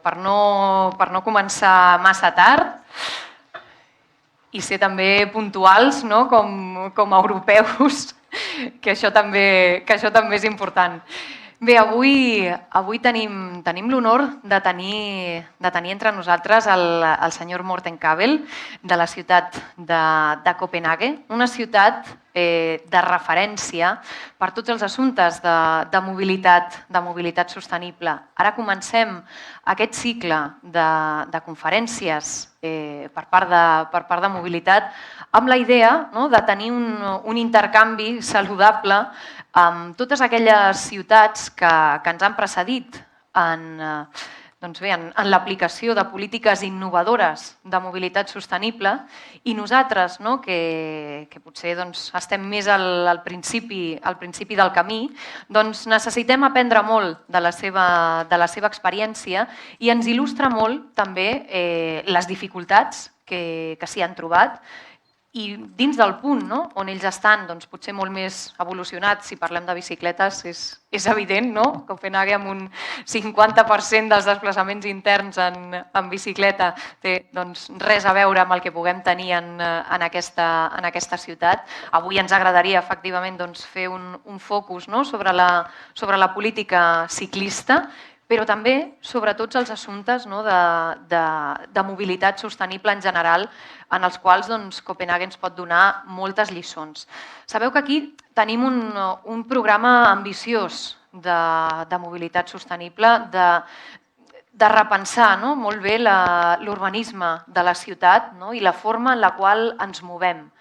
per no començar massa tard i ser també puntuals, no? com a europeus, que això també és important. Bé, avui tenim l'honor de tenir entre nosaltres el senyor Morten Kabel, de la ciutat de Copenhague, una ciutat de referència per tots els assumptes de mobilitat sostenible. Ara comencem aquest cicle de conferències per part de mobilitat amb la idea de tenir un intercanvi saludable amb totes aquelles ciutats que ens han precedit en l'aplicació de polítiques innovadores de mobilitat sostenible i nosaltres, que potser estem més al principi del camí, necessitem aprendre molt de la seva experiència i ens il·lustra molt també les dificultats que s'hi han trobat i dins del punt on ells estan, potser molt més evolucionats, si parlem de bicicletes, és evident, no? Copenhague amb un 50% dels desplaçaments interns en bicicleta té res a veure amb el que puguem tenir en aquesta ciutat. Avui ens agradaria efectivament fer un focus sobre la política ciclista, però també sobre tots els assumptes de mobilitat sostenible en general, en els quals Copenhague ens pot donar moltes lliçons. Sabeu que aquí tenim un programa ambiciós de mobilitat sostenible, de repensar molt bé l'urbanisme de la ciutat i la forma en la qual ens movem.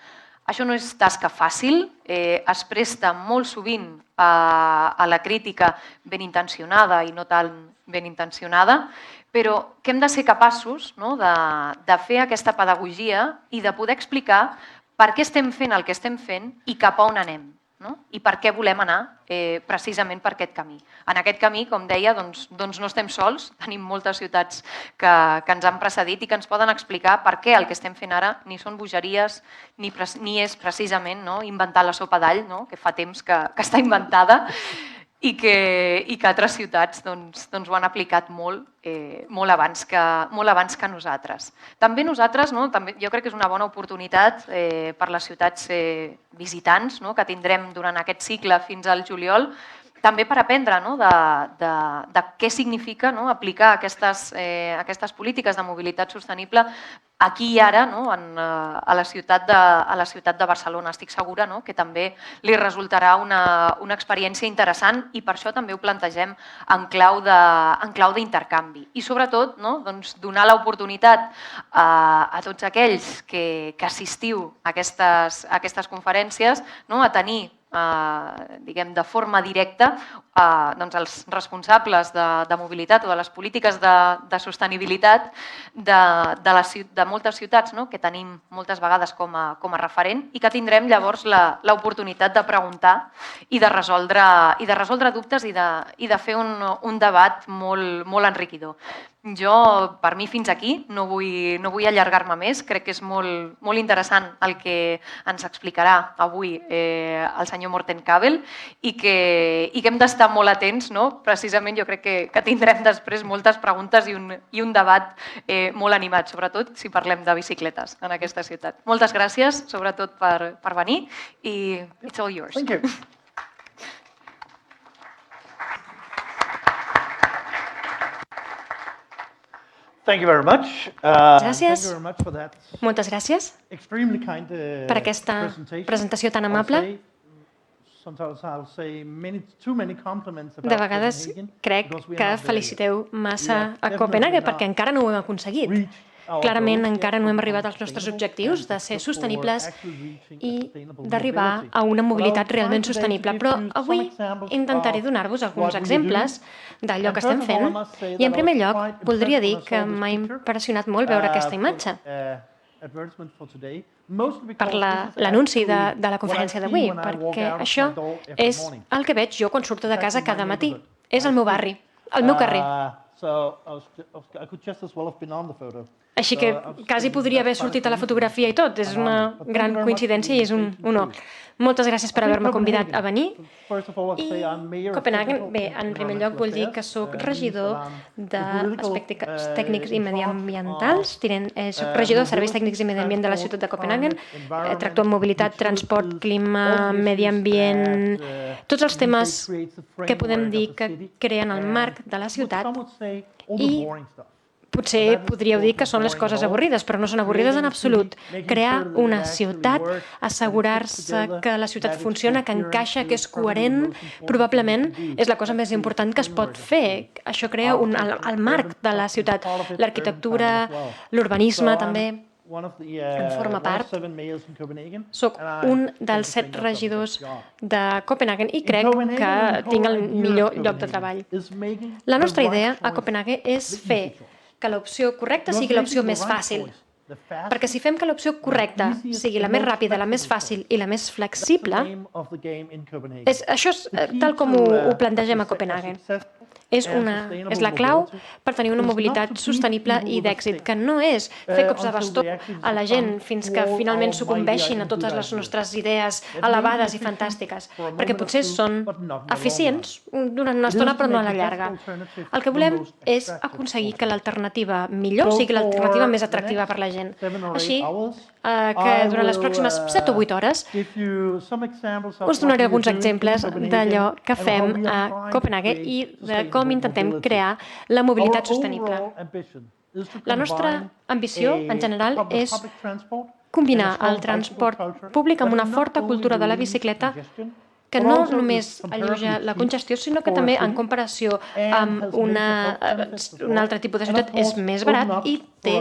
Això no és tasca fàcil, es presta molt sovint a la crítica ben intencionada i no tan ben intencionada, però que hem de ser capaços de fer aquesta pedagogia i de poder explicar per què estem fent el que estem fent i cap a on anem i per què volem anar precisament per aquest camí. En aquest camí, com deia, no estem sols, tenim moltes ciutats que ens han precedit i que ens poden explicar per què el que estem fent ara ni són bogeries ni és precisament inventar la sopa d'all, que fa temps que està inventada, i que altres ciutats ho han aplicat molt abans que nosaltres. També nosaltres, jo crec que és una bona oportunitat per les ciutats visitants que tindrem durant aquest cicle fins al juliol, també per aprendre de què significa aplicar aquestes polítiques de mobilitat sostenible aquí i ara a la ciutat de Barcelona. Estic segura que també li resultarà una experiència interessant i per això també ho plantegem en clau d'intercanvi. I sobretot donar l'oportunitat a tots aquells que assistiu a aquestes conferències a tenir de forma directa els responsables de mobilitat o de les polítiques de sostenibilitat de moltes ciutats que tenim moltes vegades com a referent i que tindrem llavors l'oportunitat de preguntar i de resoldre dubtes i de fer un debat molt enriquidor. Jo, per mi, fins aquí, no vull allargar-me més. Crec que és molt interessant el que ens explicarà avui el senyor Morten Kabel i que hem d'estar molt atents. Precisament jo crec que tindrem després moltes preguntes i un debat molt animat, sobretot si parlem de bicicletes en aquesta ciutat. Moltes gràcies, sobretot, per venir i it's all yours. Thank you. Thank you very much. Gràcies. Thank you very much for that Moltes gràcies extremely kind per aquesta presentació tan amable. Sometimes I'll say too many compliments about De vegades Copenhagen crec because we are que not there feliciteu yet. massa We a have Copenhague definitely perquè encara no ho hem aconseguit. reached our Clarament goals encara yet no hem to arribat become als nostres sustainable objectius and de ser for sostenibles actually reaching a i sustainable d'arribar mobility. a una But mobilitat I'll try realment today to sostenible. give Però you some avui examples intentaré of donar-vos alguns what we do. exemples d'allò que estem And first of all, I fent must say i en that primer I was lloc quite voldria impressed dir when I que saw this m'ha picture, impressionat molt veure aquesta imatge advertisement for today, mostly per because this is l'anunci actually de la what I conferència see d'avui, when I walk perquè out of això my door every és morning. el que veig jo quan surto de It's casa actually cada my matí. neighborhood, És el meu barri, el meu carrer. So I could just as well have been on the photo. Així que quasi podria haver sortit a la fotografia i tot. És una gran coincidència i és un honor. Moltes gràcies per haver-me convidat a venir. I Copenhagen, bé, en primer lloc vull dir que sóc regidor d'aspectes tècnics i mediambientals. Soc regidor de serveis tècnics i medi ambient de la ciutat de Copenhagen. Tracto amb mobilitat, transport, clima, medi ambient, tots els temes que podem dir que creen el marc de la ciutat. I potser podríeu dir que són les coses avorrides, però no són avorrides en absolut. Crear una ciutat, assegurar-se que la ciutat funciona, que encaixa, que és coherent, probablement és la cosa més important que es pot fer. Això crea el marc de la ciutat. L'arquitectura, l'urbanisme també en forma part. Soc un dels 7 regidors de Copenhagen i crec que tinc el millor lloc de treball. La nostra idea a Copenhagen és fer que l'opció correcta sigui l'opció més fàcil. Perquè si fem que l'opció correcta sigui la més ràpida, la més fàcil i la més flexible, això és tal com ho plantegem a Copenhagen. És la clau per tenir una mobilitat sostenible i d'èxit, que no és fer cops de bastó a la gent fins que finalment sucumbeixin a totes les nostres idees elevades i fantàstiques, perquè potser són eficients durant una estona però no a la llarga. El que volem és aconseguir que l'alternativa millor sigui l'alternativa més atractiva per la gent. Així que durant les pròximes 7 o 8 hores us donaré alguns exemples d'allò que fem a Copenhagen i de com intentem crear la mobilitat sostenible. La nostra ambició, en general, és combinar el transport públic amb una forta cultura de la bicicleta que no només alleuja la congestió, sinó que també, en comparació amb un altre tipus de ciutat, és més barat i té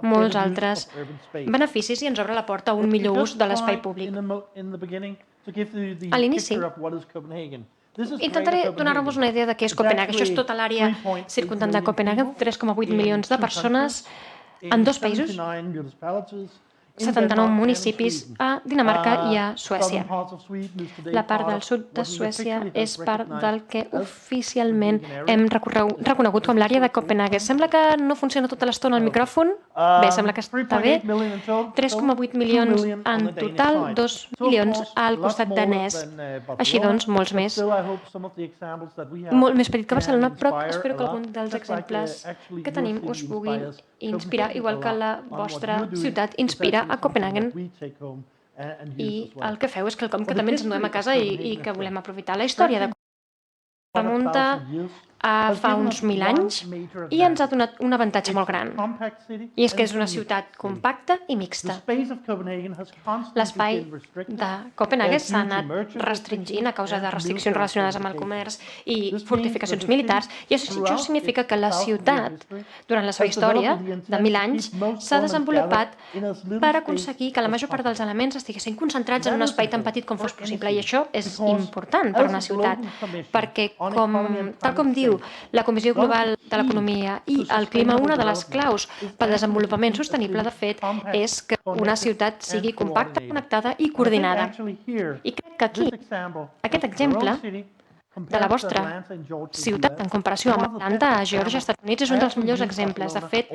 molts altres beneficis i ens obre la porta a un millor ús de l'espai públic. A l'inici, intentaré donar-vos una idea de què és Copenhagen. Això és tota l'àrea circumdant de Copenhagen, 3,8 milions de persones en 2 països, 79 municipis a Dinamarca i a Suècia. La part del sud de Suècia és part del que oficialment hem reconegut com l'àrea de Copenhagen. Sembla que no funciona tota l'estona el micròfon. Bé, sembla que està bé. 3,8 milions en total, 2 milions al costat danès. Així doncs, molts més. Molt més petit que Barcelona, però espero que algun dels exemples que tenim us puguin inspirar, igual que la vostra ciutat inspira a Copenhagen. I el que feu és quelcom que també ens enduem a casa i que volem aprofitar. La història de remunta a fa uns 1.000 anys i ens ha donat un avantatge molt gran. I és que és una ciutat compacta i mixta. L'espai de Copenhagen s'ha anat restringint a causa de restriccions relacionades amb el comerç i fortificacions militars, i això significa que la ciutat, durant la seva història de 1.000 anys, s'ha desenvolupat per aconseguir que la major part dels elements estiguessin concentrats en un espai tan petit com fos possible. I això és important per una ciutat, perquè, tal com diu la Comissió Global de l'Economia i el clima, una de les claus pel desenvolupament sostenible, de fet, és que una ciutat sigui compacta, connectada i coordinada. I crec que aquí, aquest exemple de la vostra ciutat en comparació amb Atlanta, a Geòrgia, als Estats Units, és un dels millors exemples. De fet,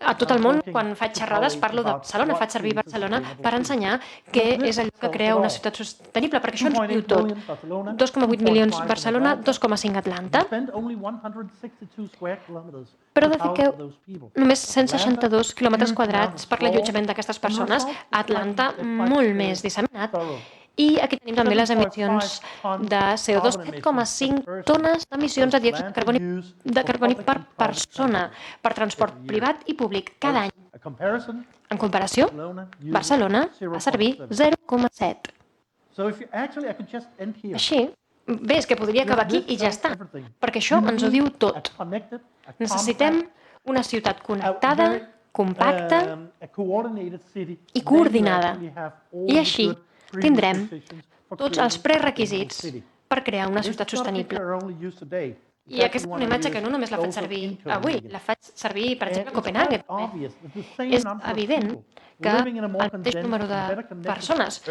a tot el món, quan faig xerrades, parlo de Barcelona, faig servir Barcelona per ensenyar què és allò que crea una ciutat sostenible, perquè això ens diu tot. 2,8 milions Barcelona, 2,5 Atlanta, però dediqueu només 162 quilòmetres quadrats per l'allotjament d'aquestes persones. A Atlanta, molt més disseminat. I aquí tenim també les emissions de CO2, 7,5 tones d'emissions de diòxid de carboni per persona, per transport privat i públic cada any. En comparació, Barcelona va servir 0,7. Així, bé, és que podria acabar aquí i ja està, perquè això ens ho diu tot. Necessitem una ciutat connectada, compacta i coordinada. I així tindrem tots els prerequisits per crear una ciutat sostenible. I aquesta és una imatge que no només la faig servir avui, la faig servir, per exemple, a Copenhagen. És evident que el mateix número de persones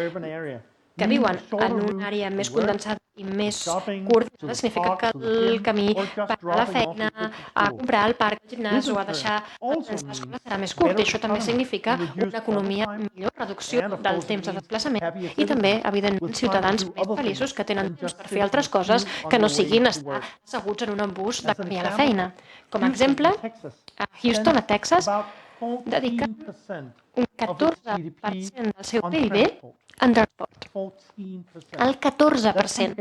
que viuen en una àrea més condensada i més coordinada, significa que el camí per anar a la feina, a comprar al parc, al gimnàs o a deixar els nens a l'escola serà més curt. I això també significa una economia millor, reducció del temps de desplaçament i també, evidentment, ciutadans més feliços que tenen temps per fer altres coses que no siguin estar asseguts en un embús de camí a la feina. Com a exemple, a Houston, a Texas, dediquen un 14% del seu PIB en transport. El 14%,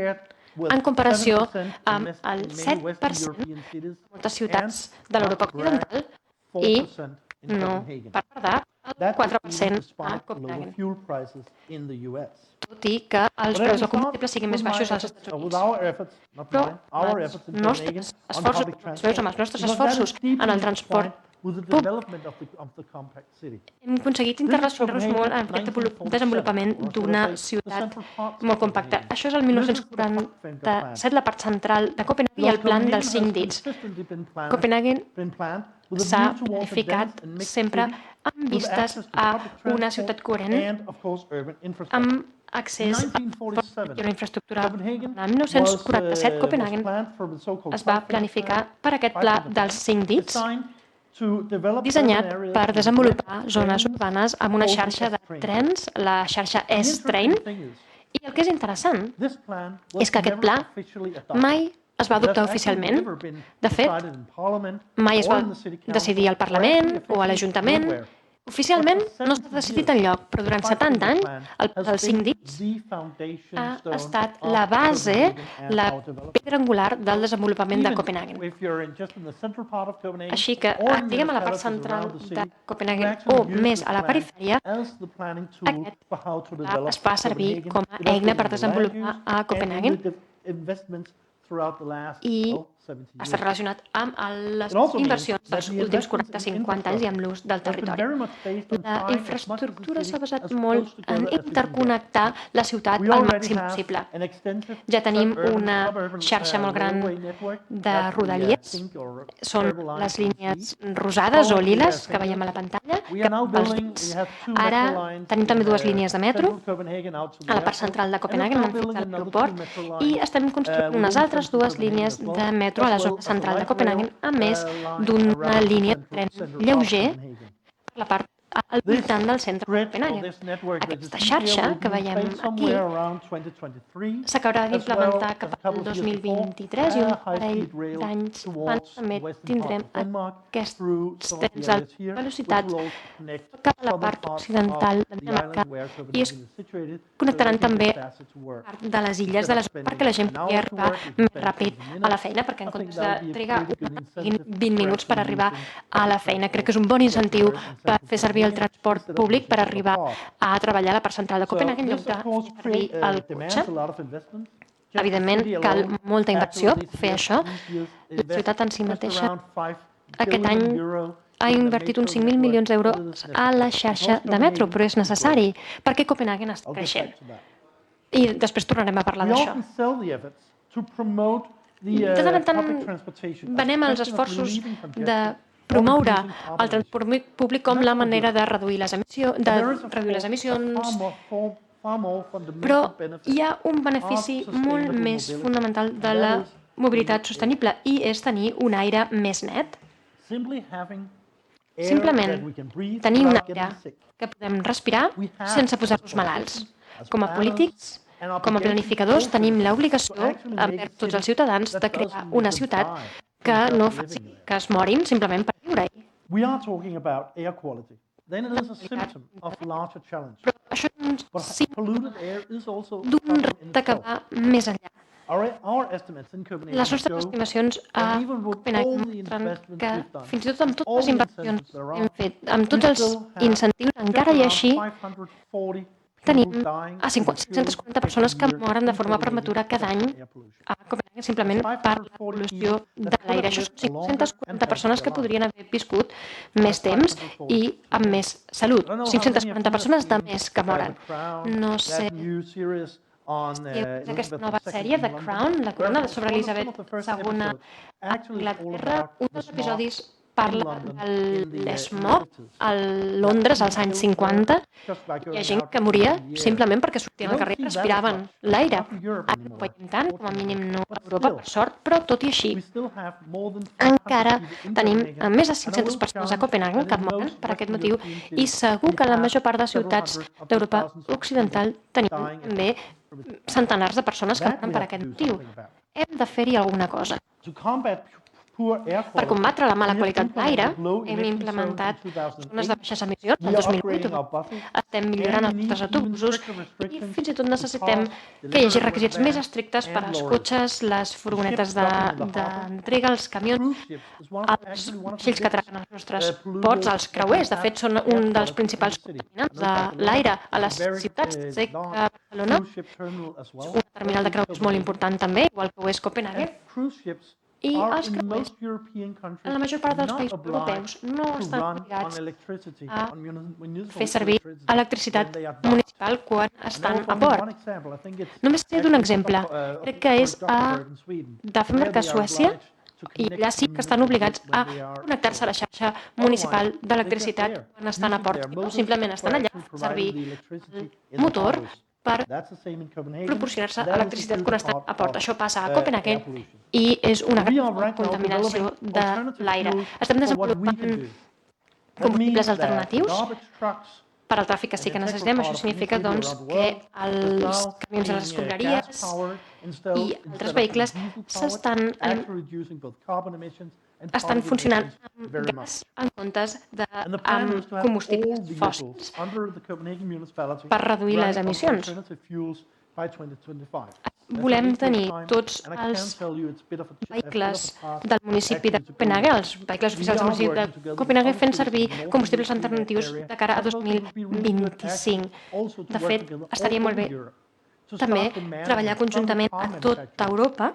en comparació amb el 7% de moltes ciutats de l'Europa occidental i, no per tardar, el 4% a Copenhagen. Tot i que els preus del combustible siguin més baixos als Estats Units. Però els nostres esforços en el transport hem aconseguit interrelacionar-nos molt en aquest desenvolupament d'una ciutat molt compacta. Això és el 1947, la part central de Copenhagen i el plan dels 5 dits. Copenhagen s'ha planificat sempre amb vistes a una ciutat coherent amb accés a una infraestructura. En 1947, Copenhagen es va planificar per aquest pla dels 5 dits dissenyat per desenvolupar zones urbanes amb una xarxa de trens, la xarxa S-Train, i el que és interessant és que aquest pla mai es va adoptar oficialment. De fet, mai es va decidir al Parlament o a l'Ajuntament. Oficialment no està decidit enlloc, però durant 70 anys el pla dels 5 dits ha estat la base, la pedra angular del desenvolupament de Copenhagen. Així que, diguem a la part central de Copenhagen o més a la perifèria, aquest pla es fa servir com a eina per desenvolupar a Copenhagen i està relacionat amb les inversions dels últims 40-50 anys i amb l'ús del territori. La infraestructura s'ha basat molt en interconnectar la ciutat al màxim possible. Ja tenim una xarxa molt gran de rodalies, són les línies rosades o liles que veiem a la pantalla, cap als dits. Ara tenim també 2 línies de metro a la part central de Copenhagen, fins a l'aeroport, i estem construint unes altres 2 línies de metro a la zona central de Copenhagen, a més d'una línia de tren lleuger per la part al voltant del centre de Copenhagen. Aquesta xarxa que veiem aquí s'acabarà d'implementar cap al 2023 i un parell d'anys abans també tindrem aquests trens d'alta velocitat cap a la part occidental de Dinamarca i es connectaran també part de les illes de la zona perquè la gent pugui arribar més ràpid a la feina, perquè en comptes de trigar 20 minuts per arribar a la feina. Crec que és un bon incentiu per fer servir el transport públic per arribar a treballar a la part central de Copenhagen en lloc de fer servir el cotxe. Evidentment, cal molta inversió per fer això. La ciutat en si mateixa aquest any ha invertit uns 5.000 milions d'euros a la xarxa de metro, però és necessari perquè Copenhagen està creixent. I després tornarem a parlar d'això. De tant en tant venem els esforços de promoure el transport públic com la manera de reduir les emissions, però hi ha un benefici molt més fonamental de la mobilitat sostenible i és tenir un aire més net. Simplement tenir un aire que podem respirar sense posar-nos malalts. Com a polítics, com a planificadors, tenim l'obligació, envers tots els ciutadans, de crear una ciutat que no faci que es morin simplement per viure-hi. Però això és un símptoma d'un repte que va més enllà. Les nostres estimacions a Copenhagen mostren que fins i tot amb totes les inversions que hem fet, amb tots els incentius, encara i així tenim a 540 persones que moren de forma prematura cada any a Copenhagen simplement per la pol·lució de l'aire. Això són 540 persones que podrien haver viscut més temps i amb més salut. 540 persones de més que moren. No sé si aquesta nova sèrie, The Crown, la corona sobre Elisabet II a Anglaterra, un dels episodis parla de l'smog a Londres als anys 50. Hi ha gent que moria simplement perquè sortien al carrer i respiraven l'aire. Ara no ho veiem tant, com a mínim no a Europa, per sort, però tot i així encara tenim més de 500 persones a Copenhagen que moren per aquest motiu i segur que a la major part de ciutats d'Europa occidental tenim també centenars de persones que moren per aquest motiu. Hem de fer-hi alguna cosa. Per combatre la mala qualitat de l'aire, hem implementat zones de baixes emissions el 2008. Estem millorant els nostres autobusos i fins i tot necessitem que hi hagi requisits més estrictes per als cotxes, les furgonetes d'entrega, els camions, els vaixells que traguen els nostres ports, els creuers. De fet, són un dels principals contaminants de l'aire a les ciutats. Sé que a Barcelona un terminal de creuers molt important també, igual que ho és Copenhagen. I els creuers, en la major part dels països europeus, no estan obligats a fer servir electricitat municipal quan estan a port. Només t'he d'un exemple. Crec que és a Danmark, a Suècia, i allà sí que estan obligats a connectar-se a la xarxa municipal d'electricitat quan estan a port. No, simplement estan allà a servir el motor per proporcionar-se electricitat quan estan a port. Això passa a Copenhagen i és una gran contaminació de l'aire. Estem desenvolupant combustibles alternatius per al tràfic que sí que necessitem. Això significa doncs, que els camions de les escombraries i altres vehicles estan funcionant amb gas en comptes amb combustibles fòssils per reduir les emissions. Volem tenir tots els vehicles del municipi de Copenhagen, els vehicles oficials del municipi de Copenhagen, fent servir combustibles alternatius de cara a 2025. De fet, estaria molt bé també treballar conjuntament a tota Europa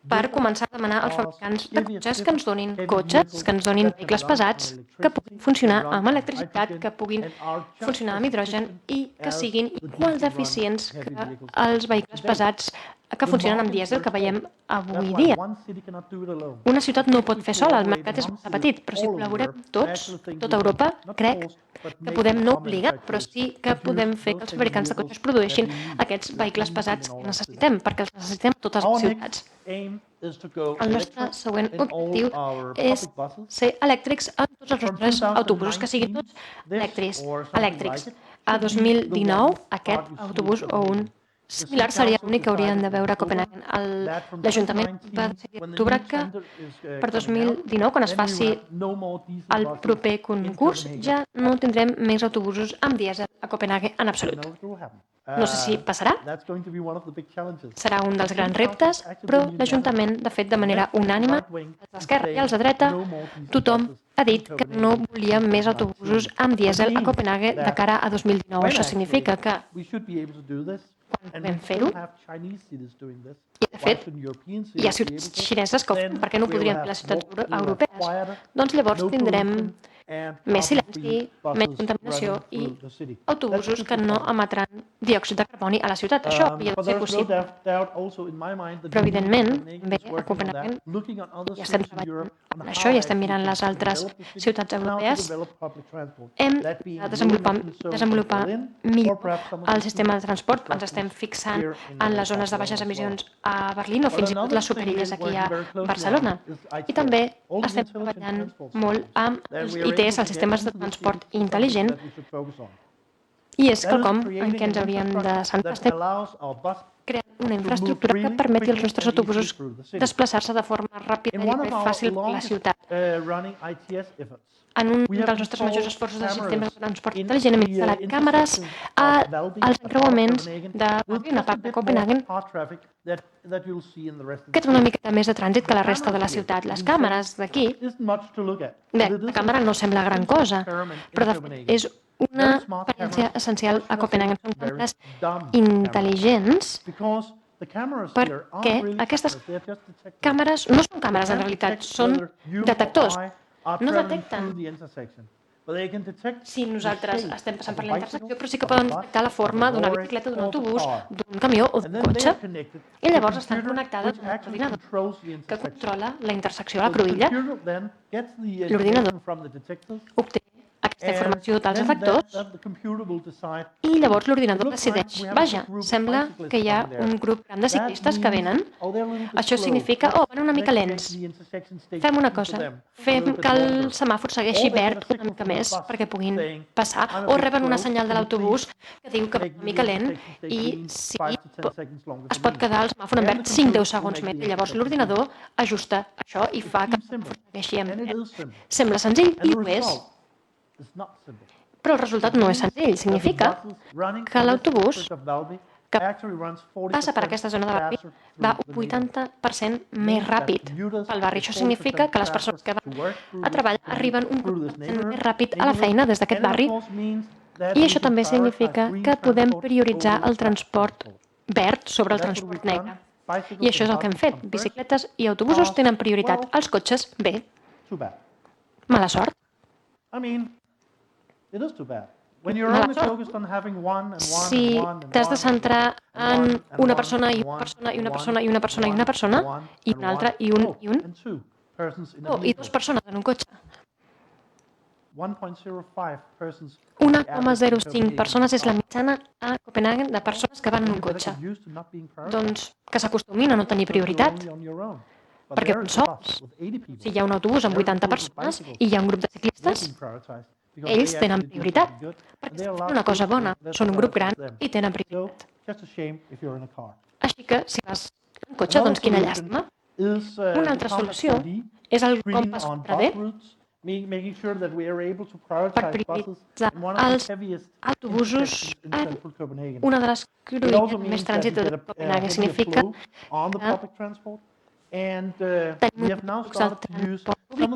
per començar a demanar als fabricants de cotxes que ens donin cotxes, que ens donin vehicles pesats, que puguin funcionar amb electricitat, que puguin funcionar amb hidrogen i que siguin igual d'eficients que els vehicles pesats que funcionen amb dièsel que veiem avui dia. Una ciutat no ho pot fer sola, el mercat és molt petit, però si col·laborem tots, tota Europa, crec que podem no obligar, però sí que podem fer que els fabricants de cotxes produeixin aquests vehicles pesats que necessitem, perquè els necessitem a totes les ciutats. El nostre següent objectiu és ser elèctrics a tots els nostres autobusos, que siguin tots elèctrics. A 2019, aquest autobús o un similar seria l'únic que haurien de veure a Copenhagen. L'Ajuntament va decidir a l'octubre que per 2019, quan es faci el proper concurs, ja no tindrem més autobusos amb dièsel a Copenhagen en absolut. No sé si passarà, serà un dels grans reptes, però l'Ajuntament, de fet, de manera unànime, als d'esquerra i als de dreta, tothom ha dit que no volia més autobusos amb dièsel a Copenhagen de cara a 2019. Això significa que quan puguem fer-ho, i de fet hi ha ciutats xineses que ho fan, per què no ho podrien fer les ciutats europees? Doncs llavors tindrem més silenci, menys contaminació i autobusos que no emetran diòxid de carboni a la ciutat. Això hauria de ser possible. Però, evidentment, bé, a Copenhagen ja estem treballant amb això i estem mirant les altres ciutats europees. Hem de desenvolupar millor el sistema de transport. Ens estem fixant en les zones de baixes emissions a Berlín o fins i tot les superilles aquí a Barcelona. I també estem treballant molt amb els ITS, els sistemes de transport intel·ligent, i és quelcom en què ens hauríem de centrar. Estem creant una infraestructura que permeti als nostres autobusos desplaçar-se de forma ràpida i fàcil per la ciutat. En un dels nostres majors esforços de sistemes de transport intel·ligent hem instal·lat càmeres als encreuaments de una part de Copenhagen que té una miqueta més de trànsit que la resta de la ciutat. Les càmeres d'aquí, bé, la càmera no sembla gran cosa, però de fet és una experiència essencial a Copenhagen. Són càmeres intel·ligents perquè aquestes càmeres no són càmeres en realitat, són detectors. No detecten si nosaltres estem passant per la intersecció, però sí que poden detectar la forma d'una bicicleta, d'un autobús, d'un camió o d'un cotxe. I llavors estan connectades a un ordinador que controla la intersecció a la cruïlla. L'ordinador obté aquesta informació dels efectors i llavors l'ordinador decideix, vaja, sembla que hi ha un grup gran de ciclistes que venen. Això significa, van una mica lents. Fem una cosa, fem que el semàfor segueixi verd una mica més perquè puguin passar, o reben una senyal de l'autobús que diu que va una mica lent i si es pot quedar el semàfor en verd 5-10 segons més. I llavors l'ordinador ajusta això i fa que el semàfor segueixi en verd. Sembla senzill i ho és. Però el resultat no és senzill. Significa que l'autobús que passa per aquesta zona de barri va un 80% més ràpid pel barri. Això significa que les persones que van a treball arriben un 40% més ràpid a la feina des d'aquest barri. I això també significa que podem prioritzar el transport verd sobre el transport negre. I això és el que hem fet. Bicicletes i autobusos tenen prioritat. Els cotxes, bé. Mala sort. Si t'has de centrar en una persona i una persona i una persona i una persona i una persona i una altra i un i dues persones en un cotxe. 1,05 persones és la mitjana a Copenhagen de persones que van en un cotxe. Doncs que s'acostumin a no tenir prioritat. Perquè són sols. Si hi ha un autobús amb 80 persones i hi ha un grup de ciclistes, ells tenen prioritat, perquè estan fent una cosa bona, són un grup gran i tenen prioritat. Així que, si vas en cotxe, doncs quina llàstima. Una altra solució és el compàs 4D per prioritzar els autobusos en una de les cruïlles més trànsit de Copenhagen. Significa que tenim un flux del transport públic i hem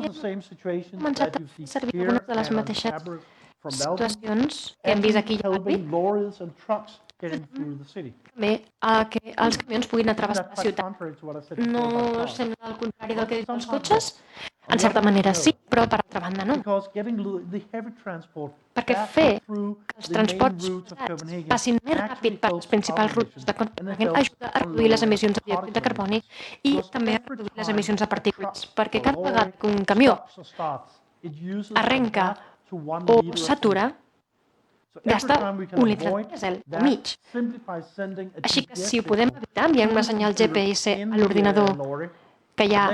començat a fer servir algunes de les mateixes situacions que hem vist aquí a Barri, també que els camions puguin travessar la ciutat. No sembla el contrari del que diuen els cotxes? En certa manera sí, però per altra banda no. Perquè fer que els transports passin més ràpid per les principals rutes de Copenhagen ajuda a reduir les emissions de diòxid de carboni i també a reduir les emissions de partícules, perquè cada vegada que un camió arrenca o s'atura, gasta 1 litre de dièsel o mig. Així que si ho podem evitar, enviem una senyal GPS a l'ordinador que hi ha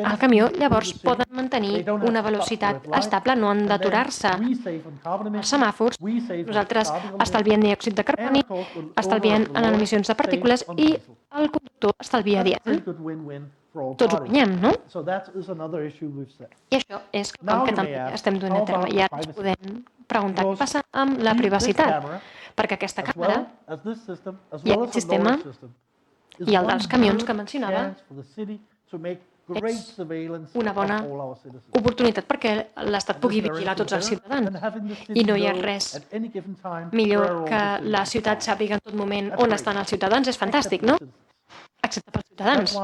al camió, llavors poden mantenir una velocitat estable, no han d'aturar-se els semàfors. Nosaltres estalviem diòxid de carboni, estalviem en emissions de partícules i el conductor estalvia dièsel. Tots ho guanyem, no? I això és com que també estem duent a terme. I ara ens podem preguntar què passa amb la privacitat, perquè aquesta càmera i aquest sistema i el dels camions que mencionava és una bona oportunitat perquè l'Estat pugui vigilar tots els ciutadans. I no hi ha res millor que la ciutat sàpiga en tot moment on estan els ciutadans. És fantàstic, no? Excepte pels ciutadans.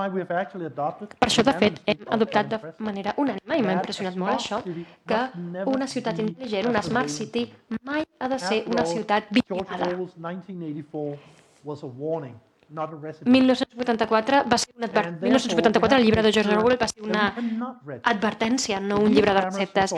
Per això, de fet, hem adoptat de manera unànime, i m'ha impressionat molt això, que una ciutat intel·ligent, una Smart City, mai ha de ser una ciutat vigilada. 1984 va ser un 1984 el llibre de George Orwell va ser una advertència, no un llibre de receptes.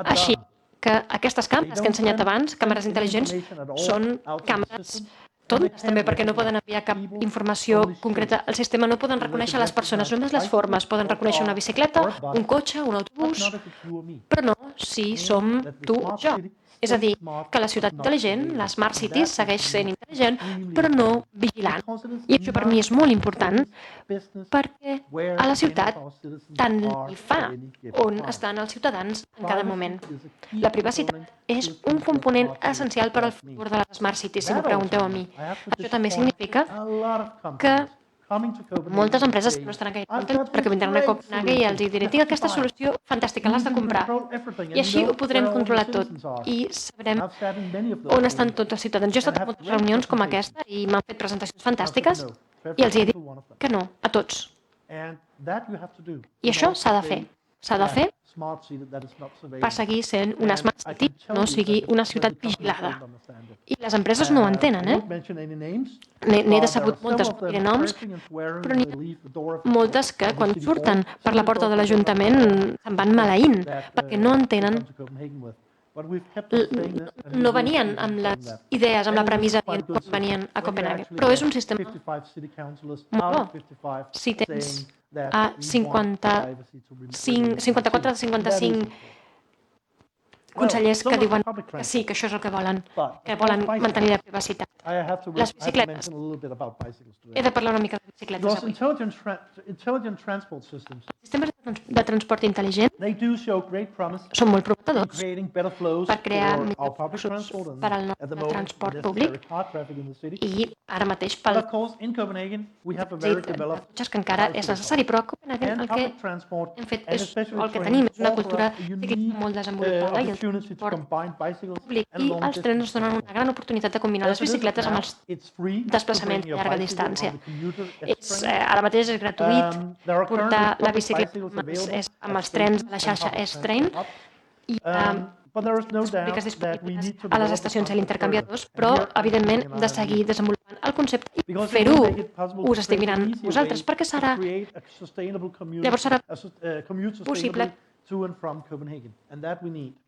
Així que aquestes càmeres que he ensenyat abans, càmeres intel·ligents, són càmeres tontes també, perquè no poden enviar cap informació concreta al sistema, no poden reconèixer les persones, només les formes. Poden reconèixer una bicicleta, un cotxe, un autobús, però no si som tu o jo. És a dir, que la ciutat intel·ligent, la Smart City, segueix sent intel·ligent, però no vigilant. I això per mi és molt important, perquè a la ciutat tant li fa on estan els ciutadans en cada moment. La privacitat és un component essencial per al futur de les Smart Cities, si m'ho pregunteu a mi. Això també significa que moltes empreses que no estan gaire contentes perquè vindran a Copenhagen i els diré tinc aquesta solució fantàstica, l'has de comprar. I així ho podrem controlar tot i sabrem on estan tots els ciutadans. Jo he estat en moltes reunions com aquesta i m'han fet presentacions fantàstiques i els he dit que no, a tots. I això s'ha de fer. S'ha de fer per seguir sent una smart city, no sigui una ciutat vigilada. I les empreses no ho entenen, N'he decebut moltes, no diré noms, però n'hi ha moltes que quan surten per la porta de l'Ajuntament se'n van maleint, perquè no entenen, no venien amb les idees, amb la premissa dient com venien a Copenhague. Però és un sistema molt bo. Si tens a 54 de 55 consellers que diuen que sí, que això és el que volen mantenir la privacitat. Les bicicletes. He de parlar una mica de bicicletes avui. Els sistemes de transport intel·ligent són molt prometedors per crear millors fluxos per al nostre transport públic i ara mateix pel trànsit de cotxes que encara és necessari, però a Copenhagen el que hem fet és, el que tenim és una cultura ciclista molt desenvolupada i el transport públic i els trens ens donen una gran oportunitat de combinar les bicicletes amb els desplaçaments de llarga distància. Ara mateix és gratuït portar la bicicleta amb els trens de la xarxa S-Train i les públiques disponibles a les estacions de l'intercanviadors, però evidentment hem de seguir desenvolupant el concepte i fer-ho. Us estic mirant vosaltres, perquè llavors serà possible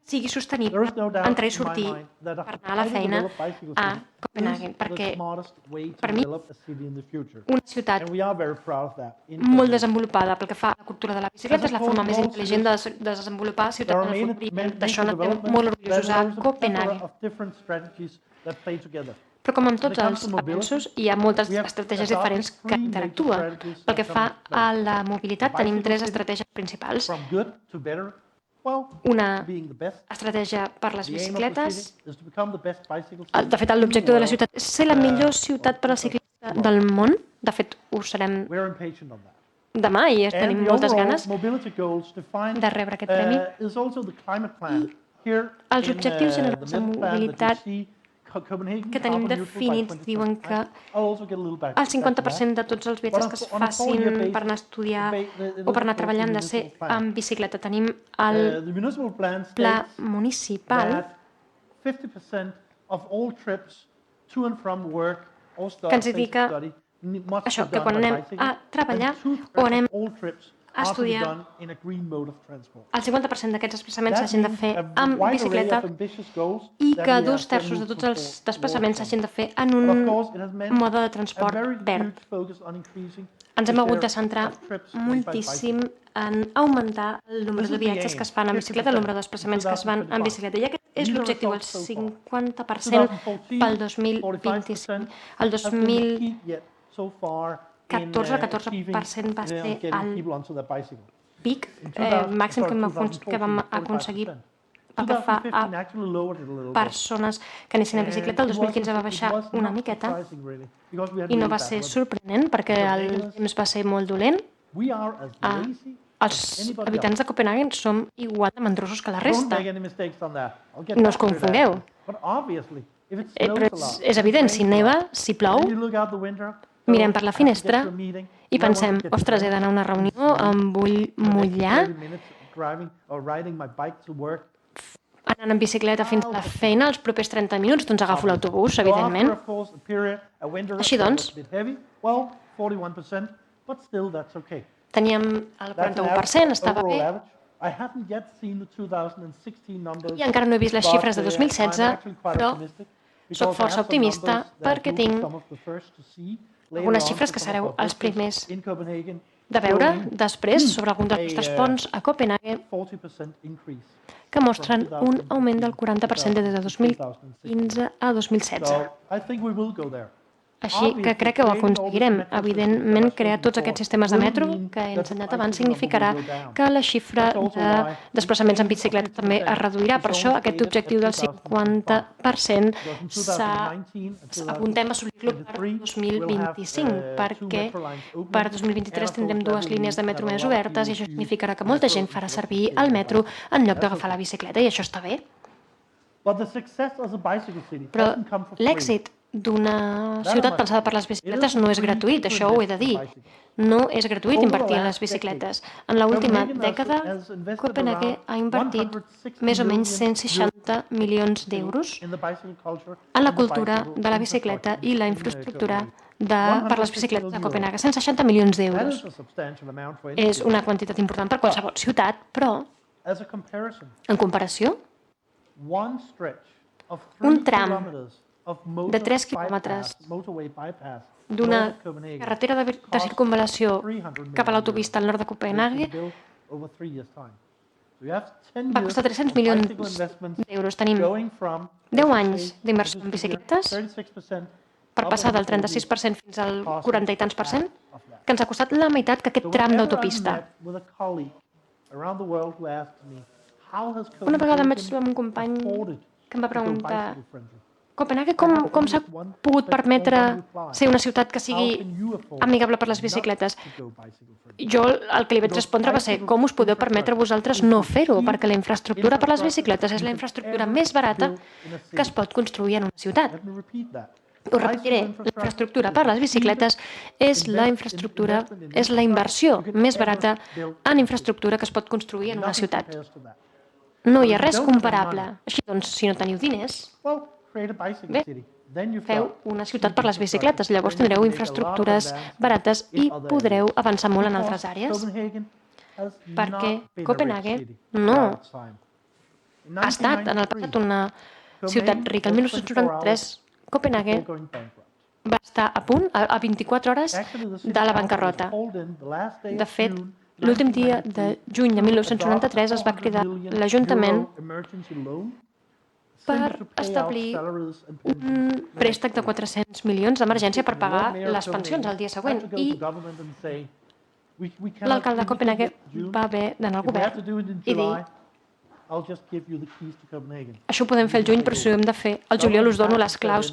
sigui sostenible entrar i sortir per anar a la feina a Copenhagen, perquè per mi una ciutat molt desenvolupada pel que fa a la cultura de la bicicleta és la forma més intel·ligent de desenvolupar ciutats en el futur i d'això n'estem molt orgullosos a Copenhagen. Però com amb tots els avenços, hi ha moltes estratègies diferents que interactuen. Pel que fa a la mobilitat, tenim 3 estratègies principals. Una estratègia per les bicicletes. De fet, l'objectiu de la ciutat és ser la millor ciutat per al ciclista del món. De fet, ho serem demà i tenim moltes ganes de rebre aquest premi. I els objectius generals de mobilitat que tenim definits diuen que el 50% de tots els viatges que es facin per anar a estudiar o per anar a treballar han de ser en bicicleta. Tenim el pla municipal que ens indica això, que quan anem a treballar o anem a estudiar, el 50% d'aquests desplaçaments s'hagin de fer amb bicicleta i que 2/3 de tots els desplaçaments s'hagin de fer en un mode de transport verd. Ens hem hagut de centrar moltíssim en augmentar el nombre de viatges que es fan en bicicleta, el nombre de desplaçaments que es fan en bicicleta. I aquest és l'objectiu, el 50% pel 2025. El 14% va ser el pic màxim que vam aconseguir pel que fa a persones que anessin a bicicleta. El 2015 va baixar una miqueta i no va ser sorprenent perquè el temps va ser molt dolent. Els habitants de Copenhagen som igual de mandrosos que la resta. No us confongueu. Però és evident, si neva, si plou, mirem per la finestra i pensem, ostres, he d'anar a una reunió, em vull mullar, anant en bicicleta fins a la feina els propers 30 minuts, doncs agafo l'autobús, evidentment. Així doncs, teníem el 41%, estava bé, i encara no he vist les xifres de 2016, però soc força optimista perquè tinc algunes xifres que sereu els primers de veure després sobre algun dels nostres ponts a Copenhague que mostren un augment del 40% des de 2015 a 2016. Així que crec que ho aconseguirem. Evidentment, crear tots aquests sistemes de metro que he ensenyat abans significarà que la xifra de desplaçaments en bicicleta també es reduirà. Per això, aquest objectiu del 50% apuntem a assolir-lo per 2025, perquè per 2023 tindrem 2 línies de metro més obertes i això significarà que molta gent farà servir el metro en lloc d'agafar la bicicleta, i això està bé. Però l'èxit d'una ciutat pensada per les bicicletes no és gratuït, això ho he de dir. No és gratuït invertir en les bicicletes. En l'última dècada, Copenhague ha invertit més o menys 160 milions d'euros en la cultura de la bicicleta i la infraestructura per les bicicletes de Copenhague. 160 milions d'euros. És una quantitat important per qualsevol ciutat, però, en comparació, un tram de 3 quilòmetres d'una carretera de circunvalació cap a l'autopista al nord de Copenhague va costar 300 milions d'euros. Tenim 10 anys d'inversió en bicicletes per passar del 36% fins al 40 i tants per cent, que ens ha costat la meitat que aquest tram d'autopista. Una vegada em vaig trobar amb un company que em va preguntar Copenhague com s'ha pogut permetre ser una ciutat que sigui amigable per les bicicletes? Jo el que li vaig respondre va ser com us podeu permetre vosaltres no fer-ho, perquè la infraestructura per les bicicletes és la infraestructura més barata que es pot construir en una ciutat. Ho repetiré, la infraestructura per les bicicletes és la infraestructura, és la inversió més barata en infraestructura que es pot construir en una ciutat. No hi ha res comparable. Així doncs, si no teniu diners, bé, feu una ciutat per les bicicletes, llavors tindreu infraestructures barates i podreu avançar molt en altres àrees. Perquè Copenhague no ha estat en el passat una ciutat rica. El 1993 Copenhague va estar a punt, a 24 hores, de la bancarrota. De fet, l'últim dia de juny de 1993 es va cridar l'Ajuntament per establir un préstec de 400 milions d'emergència per pagar les pensions el dia següent. I l'alcalde de Copenhague va haver d'anar al govern i dir això ho podem fer el juny, però si ho hem de fer el juliol us dono les claus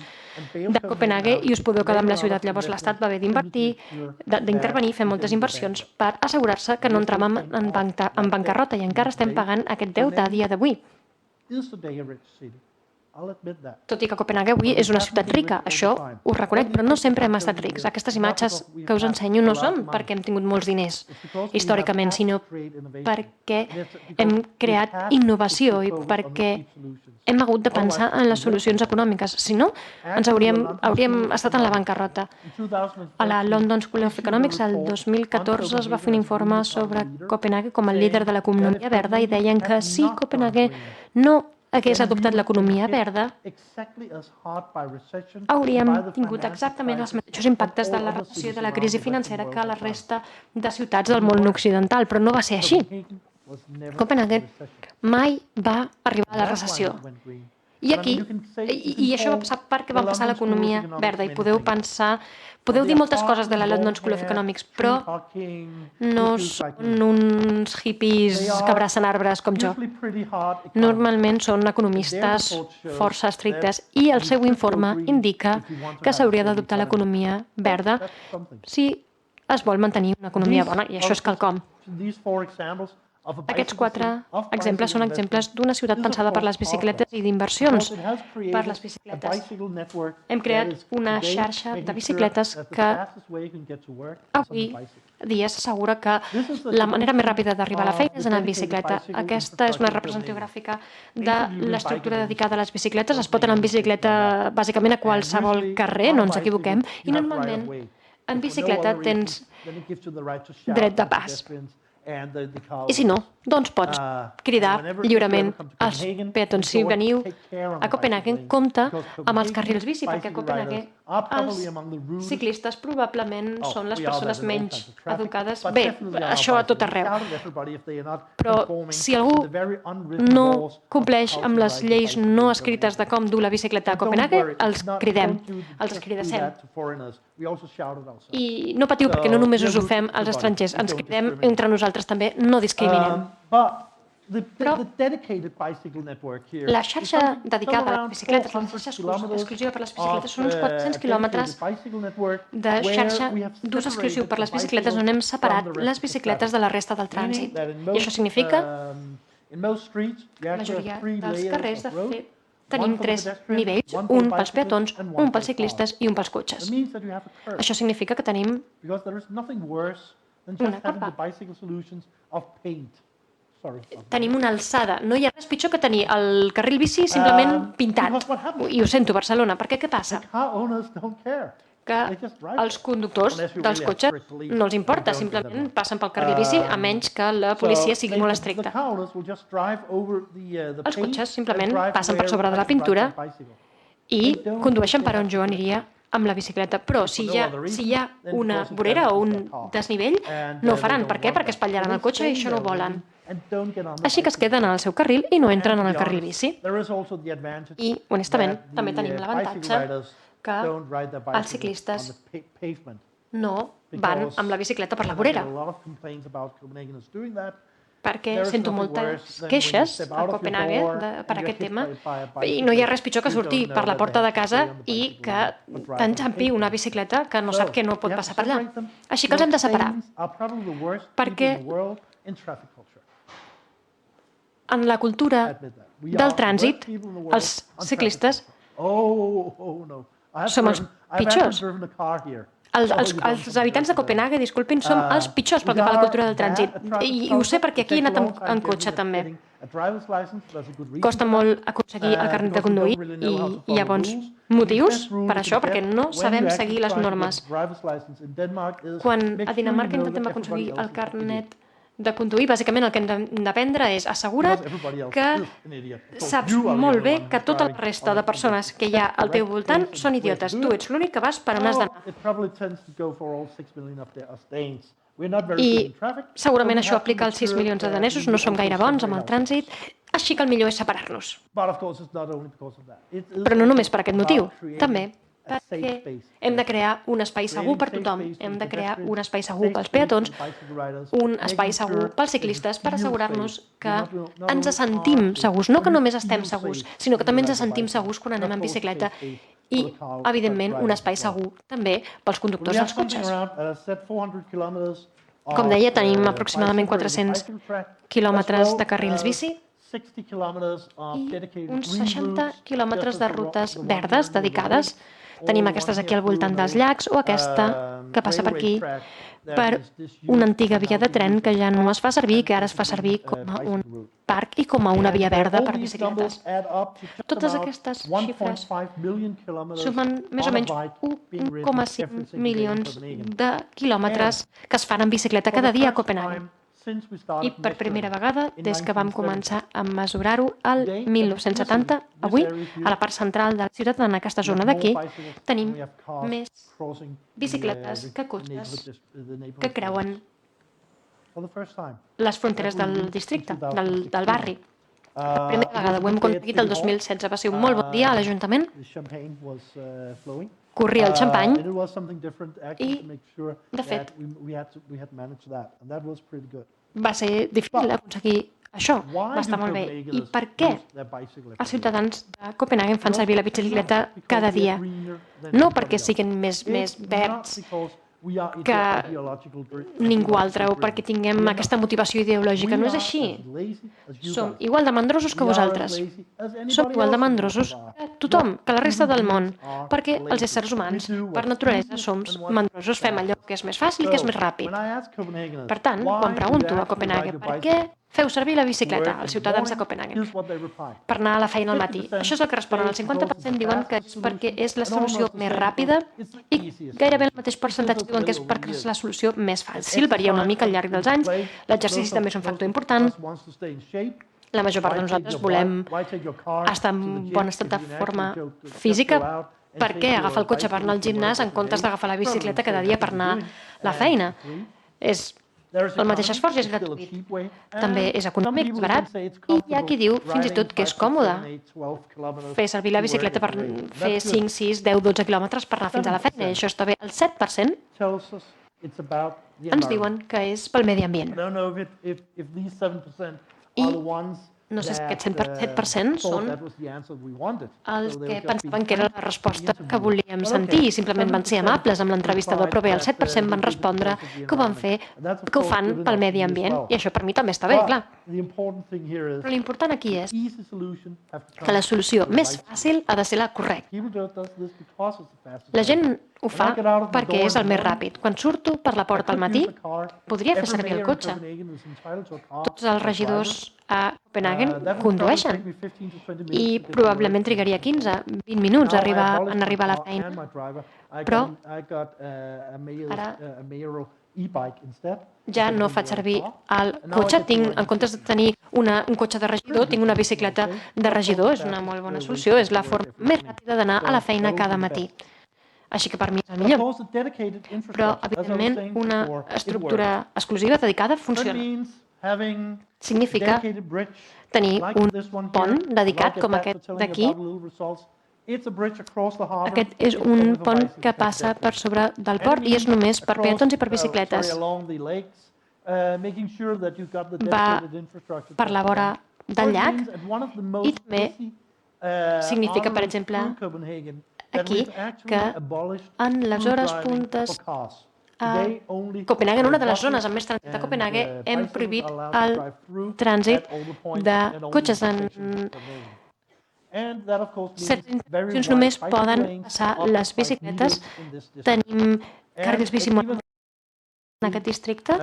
de Copenhague i us podeu quedar amb la ciutat. Llavors l'Estat va haver d'intervenir, fer moltes inversions per assegurar-se que no entràvem en bancarrota i encara estem pagant aquest deute a dia d'avui. Tot i que Copenhague avui és una ciutat rica, això ho reconec, però no sempre hem estat rics. Aquestes imatges que us ensenyo no són perquè hem tingut molts diners històricament, sinó perquè hem creat innovació i perquè hem hagut de pensar en les solucions econòmiques. Si no, hauríem estat en la bancarrota. A la London School of Economics, el 2014, es va fer un informe sobre Copenhague com el líder de l'economia verda i deien que si Copenhague no hagués adoptat l'economia verda, hauríem tingut exactament els mateixos impactes de la recessió i de la crisi financera que la resta de ciutats del món occidental, però no va ser així. Copenhague mai va arribar a la recessió. I això va passar perquè va passar l'economia verda i podeu dir moltes coses de la London School of Economics, però no són uns hippies que abracen arbres com jo. Normalment són economistes força estrictes i el seu informe indica que s'hauria d'adoptar l'economia verda si es vol mantenir una economia bona, i això és quelcom. Aquests 4 exemples són exemples d'una ciutat pensada per les bicicletes i d'inversions per les bicicletes. Hem creat una xarxa de bicicletes que avui dia s'assegura que la manera més ràpida d'arribar a la feina és anar en bicicleta. Aquesta és una representació gràfica de l'estructura dedicada a les bicicletes. Es pot anar en bicicleta bàsicament a qualsevol carrer, no ens equivoquem, i normalment en bicicleta tens dret de pas. I si no, doncs pots cridar lliurement als peatons. Si veniu a Copenhague, compta amb els carrils bici, perquè a Copenhague els ciclistes probablement són les persones menys educades. Bé, això a tot arreu. Però si algú no compleix amb les lleis no escrites de com dur la bicicleta a Copenhague, els cridem, els escridassem. I no patiu, perquè no només us ho fem als estrangers, ens cridem entre nosaltres també, no discriminem. Però la xarxa dedicada a les bicicletes, la xarxa exclusiva per les bicicletes, són uns 400 quilòmetres de xarxa d'ús exclusiu per les bicicletes on hem separat les bicicletes de la resta del trànsit. I això significa que la majoria dels carrers, de fet, tenim 3 nivells, un pels peatons, un pels ciclistes i un pels cotxes. Això significa que tenim una capa. Tenim una alçada. No hi ha res pitjor que tenir el carril bici simplement pintat. I ho sento, Barcelona, perquè què passa? Que els conductors dels cotxes no els importa, simplement passen pel carril bici a menys que la policia sigui molt estricta. Els cotxes simplement passen per sobre de la pintura i condueixen per on jo aniria amb la bicicleta. Però si hi ha una vorera o un desnivell, no ho faran. Per què? Perquè espatllaran el cotxe i això no ho volen. Així que es queden al seu carril i no entren en el carril bici. I, honestament, també tenim l'avantatge que els ciclistes no van amb la bicicleta per la vorera. Perquè sento moltes queixes a Copenhague per aquest tema i no hi ha res pitjor que sortir per la porta de casa i que t'enxampi una bicicleta que no sap que no pot passar per allà. Així que els hem de separar. Perquè en la cultura del trànsit, els ciclistes som els pitjors. Els habitants de Copenhague, disculpin, som els pitjors pel que fa a la cultura del trànsit. I ho sé perquè aquí he anat en cotxe també. Costa molt aconseguir el carnet de conduir i hi ha bons motius per això, perquè no sabem seguir les normes. Quan a Dinamarca intentem aconseguir el carnet de conduir, bàsicament el que hem d'aprendre és assegura't que saps molt bé que tota la resta de persones que hi ha al teu voltant són idiotes. Tu ets l'únic que vas per on has d'anar. I segurament això aplica als 6 milions de danesos, no som gaire bons amb el trànsit, així que el millor és separar-nos. Però no només per aquest motiu, també perquè hem de crear un espai segur per tothom. Hem de crear un espai segur pels peatons, un espai segur pels ciclistes, per assegurar-nos que ens sentim segurs. No que només estem segurs, sinó que també ens sentim segurs quan anem en bicicleta. I, evidentment, un espai segur també pels conductors dels cotxes. Com deia, tenim aproximadament 400 quilòmetres de carrils bici i uns 60 quilòmetres de rutes verdes dedicades. Tenim aquestes aquí al voltant dels llacs o aquesta que passa per aquí per una antiga via de tren que ja no es fa servir, que ara es fa servir com a un parc i com a una via verda per bicicletes. Totes aquestes xifres sumen més o menys 1,5 milions de quilòmetres que es fan en bicicleta cada dia a Copenhague. I per primera vegada, des que vam començar a mesurar-ho el 1970, avui, a la part central de la ciutat, en aquesta zona d'aquí, tenim més bicicletes que cotxes que creuen les fronteres del districte, del barri. Per primera vegada ho hem aconseguit el 2016. Va ser un molt bon dia a l'Ajuntament. Corria el xampany i, de fet, va ser difícil aconseguir això. Va estar molt bé. I per què els ciutadans de Copenhague fan servir la bicicleta cada dia? No perquè siguin més verds que ningú altre o perquè tinguem aquesta motivació ideològica. No és així. Som igual de mandrosos que vosaltres. Som igual de mandrosos que tothom, que la resta del món, perquè els éssers humans, per naturalesa, som mandrosos. Fem allò que és més fàcil, que és més ràpid. Per tant, quan pregunto a Copenhague per què feu servir la bicicleta, els ciutadans de Copenhague, per anar a la feina al matí. Això és el que responen. El 50% diuen que és perquè és la solució més ràpida i gairebé el mateix percentatge diuen que és perquè és la solució més fàcil. Varia una mica al llarg dels anys. L'exercici també és un factor important. La major part de nosaltres volem estar en bon estat de forma física. Per què agafar el cotxe per anar al gimnàs en comptes d'agafar la bicicleta cada dia per anar a la feina? És el mateix esforç és gratuït. També és econòmic, és barat, i hi ha qui diu fins i tot que és còmode fer servir la bicicleta per fer 5, 6, 10, 12 quilòmetres per anar fins a la feina. I això està bé. El 7% ens diuen que és pel medi ambient. I no sé si aquest 7% són els que pensaven que era la resposta que volíem sentir i simplement van ser amables amb l'entrevistador, però bé, el 7% van respondre que ho van fer, que ho fan pel medi ambient, i això per mi també està bé, clar. Però l'important aquí és que la solució més fàcil ha de ser la correcta. La gent ho fa perquè és el més ràpid. Quan surto per la porta al matí, podria fer servir el cotxe. Tots els regidors a Copenhagen condueixen i probablement trigaria 15-20 minuts en arribar a la feina. Però ara ja no faig servir el cotxe. En comptes de tenir un cotxe de regidor, tinc una bicicleta de regidor. És una molt bona solució. És la forma més ràpida d'anar a la feina cada matí. Així que per mi és el millor. Però, evidentment, una estructura exclusiva dedicada funciona. Significa tenir un pont dedicat com aquest d'aquí. Aquest és un pont que passa per sobre del port i és només per peatons i per bicicletes. Va per la vora del llac i també significa, per exemple, aquí, que en les hores puntes a Copenhagen, una de les zones amb més trànsit a Copenhagen, hem prohibit el trànsit de cotxes en certes institucions només poden passar les bicicletes. Tenim carrils bici molt en aquest districte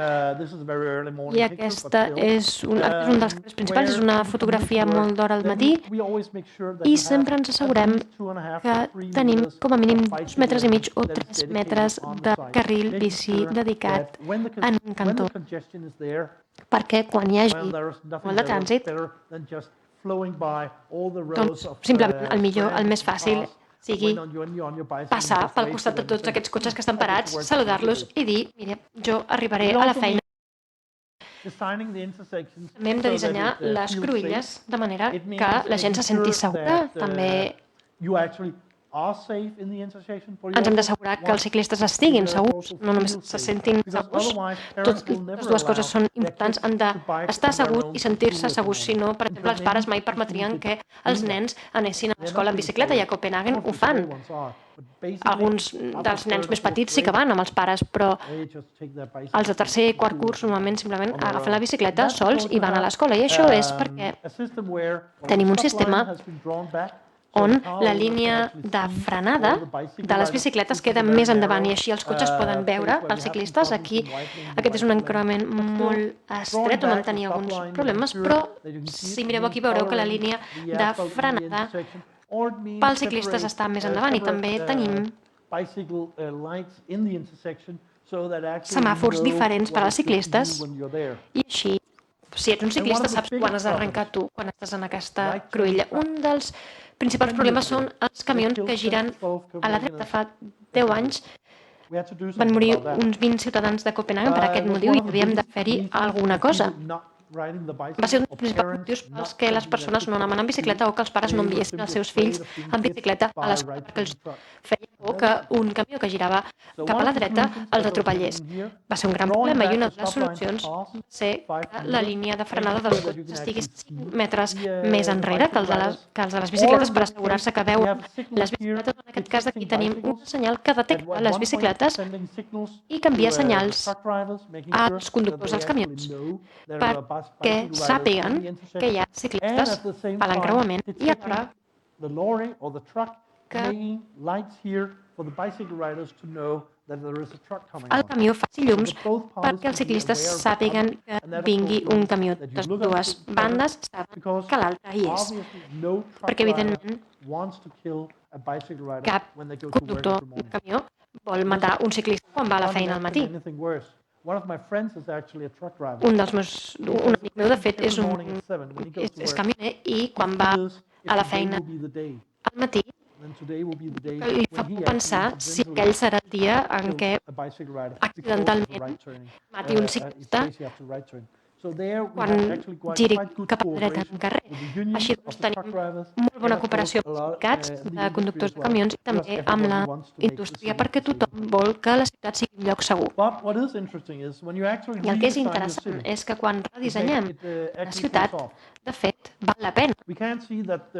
i aquest és un dels carrers principals, és una fotografia molt d'hora al matí i sempre ens assegurem que tenim com a mínim 2,5 metres o 3 metres de carril bici dedicat en un cantó, perquè quan hi hagi molt de trànsit, doncs simplement el millor, el més fàcil, sigui passar pel costat de tots aquests cotxes que estan parats, saludar-los i dir, mira, jo arribaré a la feina. També hem de dissenyar les cruïlles de manera que la gent se senti segura. També ens hem d'assegurar que els ciclistes estiguin segurs, no només se sentin segurs. Totes dues coses són importants. Han d'estar segurs i sentir-se segurs. Si no, per exemple, els pares mai permetrien que els nens anessin a l'escola en bicicleta i a Copenhagen ho fan. Alguns dels nens més petits sí que van amb els pares, però els de tercer i quart curs normalment simplement agafen la bicicleta sols i van a l'escola. I això és perquè tenim un sistema on la línia de frenada de les bicicletes queda més endavant i així els cotxes poden veure els ciclistes. Aquí aquest és un encreuament molt estret on vam tenir alguns problemes, però si mireu aquí veureu que la línia de frenada pels ciclistes està més endavant i també tenim semàfors diferents per als ciclistes i així, si ets un ciclista, saps quan has d'arrencar tu, quan estàs en aquesta cruïlla. Un dels principals problemes són els camions que giren a la dreta. Fa 10 anys van morir uns 20 ciutadans de Copenhagen per aquest motiu i havíem de fer-hi alguna cosa. Va ser un dels principals motius pels que les persones no anaven en bicicleta o que els pares no enviessin els seus fills en bicicleta a l'escola perquè els feia por que un camió que girava cap a la dreta els atropellés. Va ser un gran problema i una de les solucions va ser que la línia de frenada dels cotxes estigués 5 metres més enrere que els de les bicicletes per assegurar-se que veuen les bicicletes. En aquest cas d'aquí tenim un senyal que detecta les bicicletes i que envia senyals als conductors dels camions perquè sàpiguen que hi ha ciclistes a l'encreuament i alhora que el camió faci llums perquè els ciclistes sàpiguen que vingui un camió. Les dues bandes saben que l'altre hi és, perquè evidentment cap conductor d'un camió vol matar un ciclista quan va a la feina al matí. Un amic meu, de fet, és camioner i quan va a la feina al matí li fa pensar si aquell serà el dia en què accidentalment mati un ciclista quan giri cap a la dreta en un carrer. Així doncs tenim molt bona cooperació amb els sindicats de conductors de camions i també amb la indústria perquè tothom vol que la ciutat sigui un lloc segur. I el que és interessant és que quan redissenyem la ciutat, de fet, val la pena. We can see that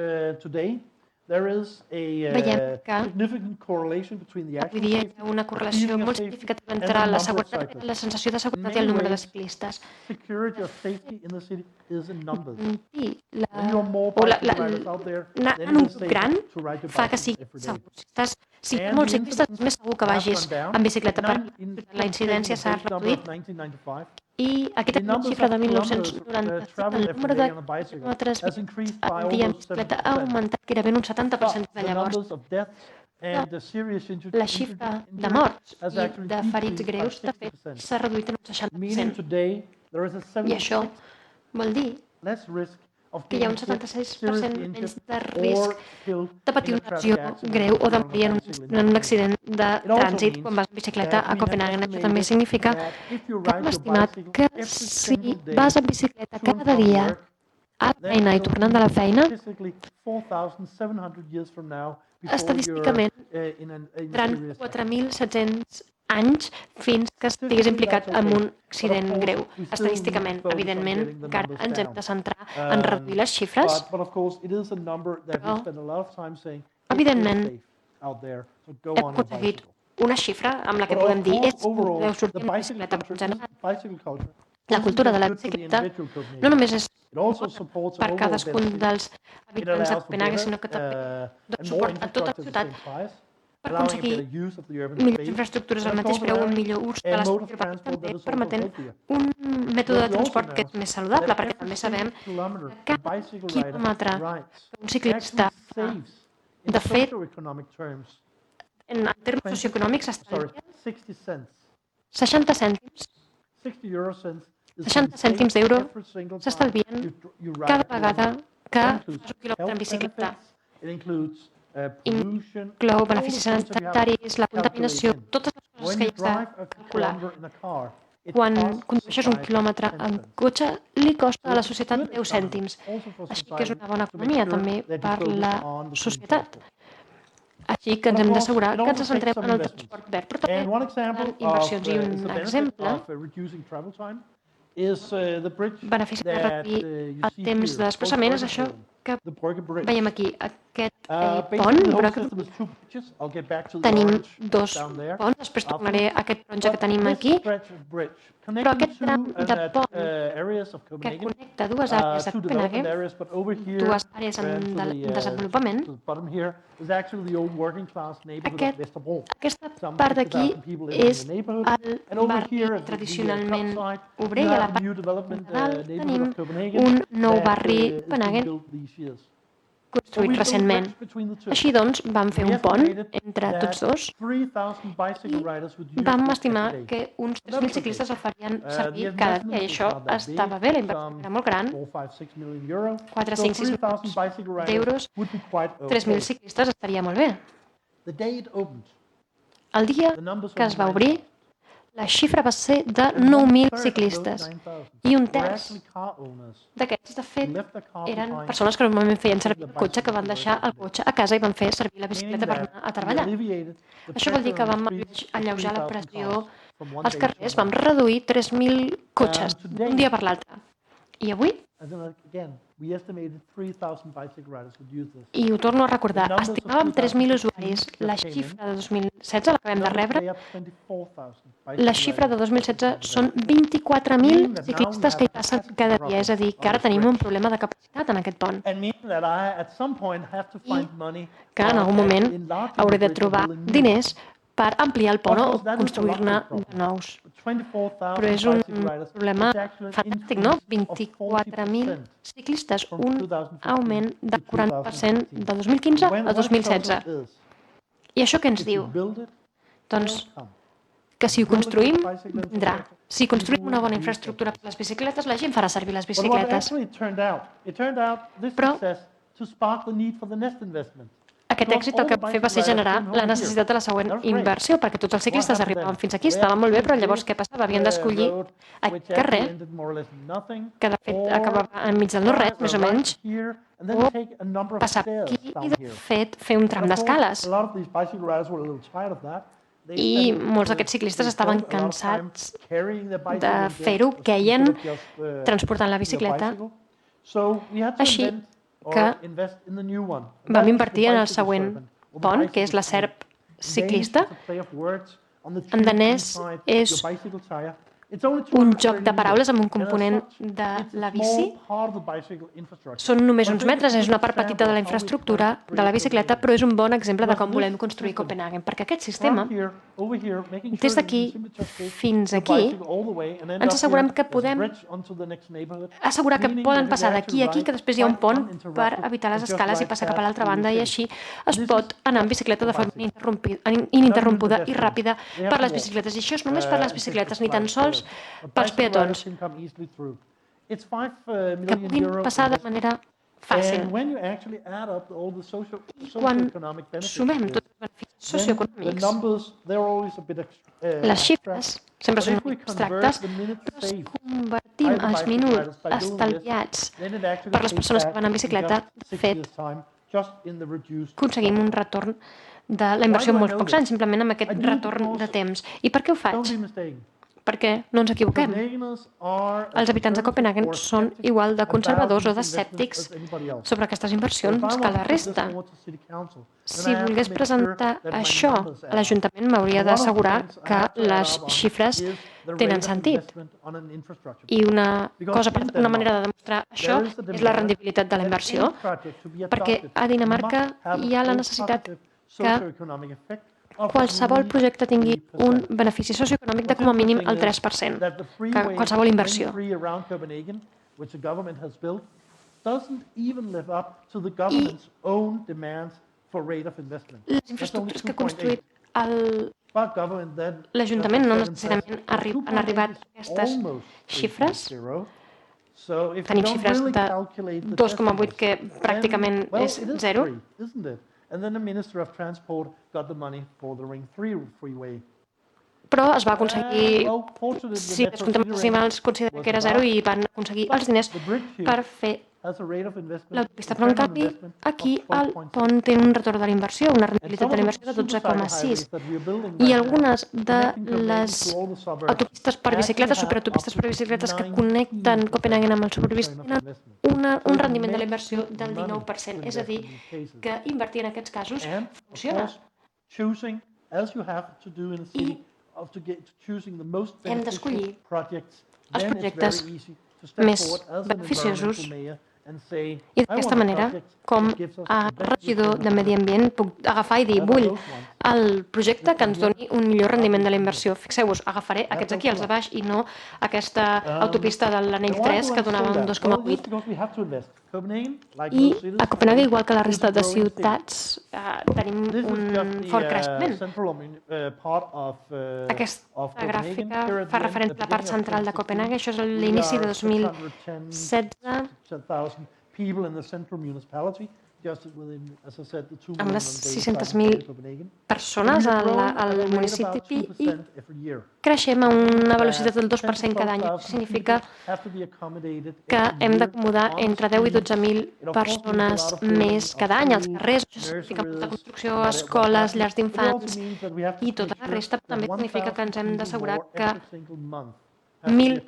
today there is Veiem a que significant correlation between the avui actual dia hi safety, ha una correlació feeling of molt safety, significativa and entre the la number of seguretat, cyclists. la sensació de In seguretat i many el número de ways, ciclistes. security of safety in the city is in numbers. I When you're more bicycle riders out there, anar then en it un is grup gran safer to ride your fa que bicycle sigui every day. segur. Si hi ha And molts the ciclistes, és més segur que have vagis gone down. en bicicleta. Per In la incidència s'ha taking the base number of reduït 1995, i aquí the tenim la numbers xifra of de kilometers 1997. traveled El every número day de on a bicycle quilòmetres has increased by en dia en almost bicicleta ha 70%. augmentat gairebé un 70% But de the llavors. numbers of deaths and the serious La xifra de morts has i actually de ferits decreased by greus, de fet, 60%. s'ha reduït en un Meaning 60%. today there is a I això 76% vol dir less risk of que hi ha un getting hit, 76% seriously menys injured, de or risc killed de patir in a una traffic lesió accident greu o de or on a morir bicycle in en un Copenhagen. accident de It also trànsit means quan vas en bicicleta that a we have Copenhagen. Això també estimated significa that if you que ride hem your estimat bicycle que every si single day vas en bicicleta to and cada from dia work, a la then feina i it'll tornant be de la feina, statistically 4,700 years from now before estadísticament you're in a seran serious accident. 4.700 anys fins que estiguis implicat en un accident greu. Estadísticament, evidentment, encara ens hem de centrar en reduir les xifres, But of course, it is a number that we però, spend a lot of time saying, evidentment, safe out there, so go hem on your aconseguit bicycle. una xifra amb la que But podem of dir course, és podeu overall, sortir the en bicycle bicicleta, però en general, bicycle culture la isn't cultura de just la good for the bicicleta individual no Copenhagen. només és It also bona supports per overall cadascun density. dels It habitants de allows for Copenhagen, better sinó que també and more suporta tota la infrastructure at the ciutat same price, per allowing a aconseguir better use of the urban millors space, infraestructures al and of mateix course preu, un allowing millor ús a de l'espai mode of urbà, transport that també is also permetent healthier. un mètode de But we also transport que és know més saludable, that perquè every també single sabem kilometer que a cada bicycle rider quilòmetre rides que un ciclista actually saves in de fet, socioeconomic terms en termes 20 socioeconòmics, sorry, estalvia 60 cents. 60 cèntims, 60 euro cents is 60 being cèntims saved d'euro every single time s'estalvien you ride cada a vegada kilometer. que That fas includes un quilòmetre en health bicicleta. benefits, it includes pollution, Inclou all the beneficis things that we have to sanitaris, la contaminació, calculate in. totes les coses When que you hi has drive de a calcular. kilometer in a car, it Quan costs condueixes un society quilòmetre 10 en cents. cotxe, li costa a la It's a societat good 10 economy, cèntims. also for Així que és society, una bona to make economia sure també that you per focus la on the clean societat. transport. Així que ens But of hem course, d'assegurar it que ens also centrem takes en some el investments. transport verd. Però també And one example en inversions i is un the benefit exemple, of reducing travel time is the bridge benefici de that reduir you el see temps here, de desplaçament és called això Brugge que the Brugge Bridge. veiem aquí. Aquest Basically, pont, the whole Brugge, system is two bridges. I'll get back to the tenim orange dos down there. ponts, després tornaré a aquest taronja que But tenim this aquí, stretch of bridge però aquest connecting tram two de pont areas of que Copenhagen, connecta dues àrees de two development Copenhagen, areas, but over here dues àrees and en to the, desenvolupament, to the bottom here is actually the old working class neighborhood of Vesterbro. aquesta Some part d'aquí 50,000 people living in és the neighborhood. el And over barri here at the tradicionalment top side, obrer you i a la have the new part development de dalt neighborhood tenim of Copenhagen un nou that barri is being Copenhagen built these years. construït recentment. Així doncs, vam fer un pont entre tots dos. Vam estimar que uns 3.000 ciclistes el farien servir cada dia, i això estava bé, la inversió era molt gran, 4, 5, 6 milions d'euros, 3.000 ciclistes estaria molt bé. El dia que es va obrir, la xifra va ser de 9.000 ciclistes i un terç d'aquests, de fet, eren persones que normalment feien servir el cotxe, que van deixar el cotxe a casa i van fer servir la bicicleta per anar a treballar. Això vol dir que vam alleujar la pressió als carrers, vam reduir 3.000 cotxes d'un dia per l'altre. I avui, i ho torno a recordar, estimàvem 3.000 usuaris. La xifra de 2016 l'acabem de rebre. La xifra de 2016 són 24.000 ciclistes que hi passen cada dia. És a dir, que ara tenim un problema de capacitat en aquest pont. I que en algun moment hauré de trobar diners per ampliar el pont o construir-ne de nous. Però és un problema fantàstic, no? 24.000 ciclistes, un augment del 40% de 2015 a 2016. I això què ens diu? Doncs que si ho construïm, vindrà. Si construïm una bona infraestructura per les bicicletes, la gent farà servir les bicicletes. Però aquest èxit el que va fer va ser generar la necessitat de la següent inversió, perquè tots els ciclistes arribaven fins aquí, estaven molt bé, però llavors què passava? Havien d'escollir aquest carrer, que de fet acabava enmig del no-res, més o menys, o passar per aquí i de fet fer un tram d'escales. I molts d'aquests ciclistes estaven cansats de fer-ho, queien transportant la bicicleta Així que vam invertir en el següent pont, que és la SERP ciclista. En danès és un joc de paraules amb un component de la bici. Són només uns metres, és una part petita de la infraestructura de la bicicleta, però és un bon exemple de com volem construir Copenhagen, perquè aquest sistema, des d'aquí fins aquí, ens assegurem que podem assegurar que poden passar d'aquí a aquí, que després hi ha un pont per evitar les escales i passar cap a l'altra banda, i així es pot anar en bicicleta de forma ininterrompuda i ràpida per les bicicletes. I això és només per les bicicletes, ni tan sols pels peatons, que puguin passar de manera fàcil. Quan sumem tots els beneficis socioeconòmics, les xifres sempre són abstractes, però si convertim els minuts estalviats per les persones que van en bicicleta, de fet, aconseguim un retorn de la inversió en molts pocs anys, simplement amb aquest retorn de temps. I per què ho faig? Perquè no ens equivoquem. Els habitants de Copenhagen són igual de conservadors o d'escèptics sobre aquestes inversions que la resta. Si volgués presentar això a l'Ajuntament, m'hauria d'assegurar que les xifres tenen sentit. I una manera de demostrar això és la rendibilitat de la inversió, perquè a Dinamarca hi ha la necessitat que qualsevol projecte tingui un benefici socioeconòmic de com a mínim el 3%, que qualsevol inversió. I les infraestructures que ha construït l'Ajuntament no necessàriament han arribat a aquestes xifres. Tenim xifres de 2,8, que pràcticament és zero. And then the Minister of Transport got the money for the Ring 3 freeway. Però es va aconseguir, si descomptem els decimals, considera que era zero, i van aconseguir els diners per fer l'autopista. Però en canvi, aquí el pont té un retorn de la inversió, una rendibilitat de la inversió de 12,6. I algunes de les autopistes per bicicletes, superautopista per bicicletes que connecten Copenhagen amb el suburbis, tenen un rendiment de la inversió del 19%. És a dir, que invertir en aquests casos funciona. I hem d'escollir els projectes més beneficiosos. I d'aquesta manera, com a regidor de Medi Ambient, puc agafar i dir, vull el projecte que ens doni un millor rendiment de la inversió. Fixeu-vos, agafaré aquests aquí, els de baix, i no aquesta autopista de l'anell 3 que donava un 2,8. I a Copenhagen, igual que la resta de ciutats, tenim un fort creixement. Aquesta gràfica fa referència a la part central de Copenhagen. Això és l'inici de 2016, amb les 600.000 persones al municipi, i creixem a una velocitat del 2% cada any. Això significa que hem d'acomodar entre 10 i 12.000 persones més cada any als carrers. Això significa molta construcció, escoles, llars d'infants i tota la resta. També significa que ens hem d'assegurar que 1.000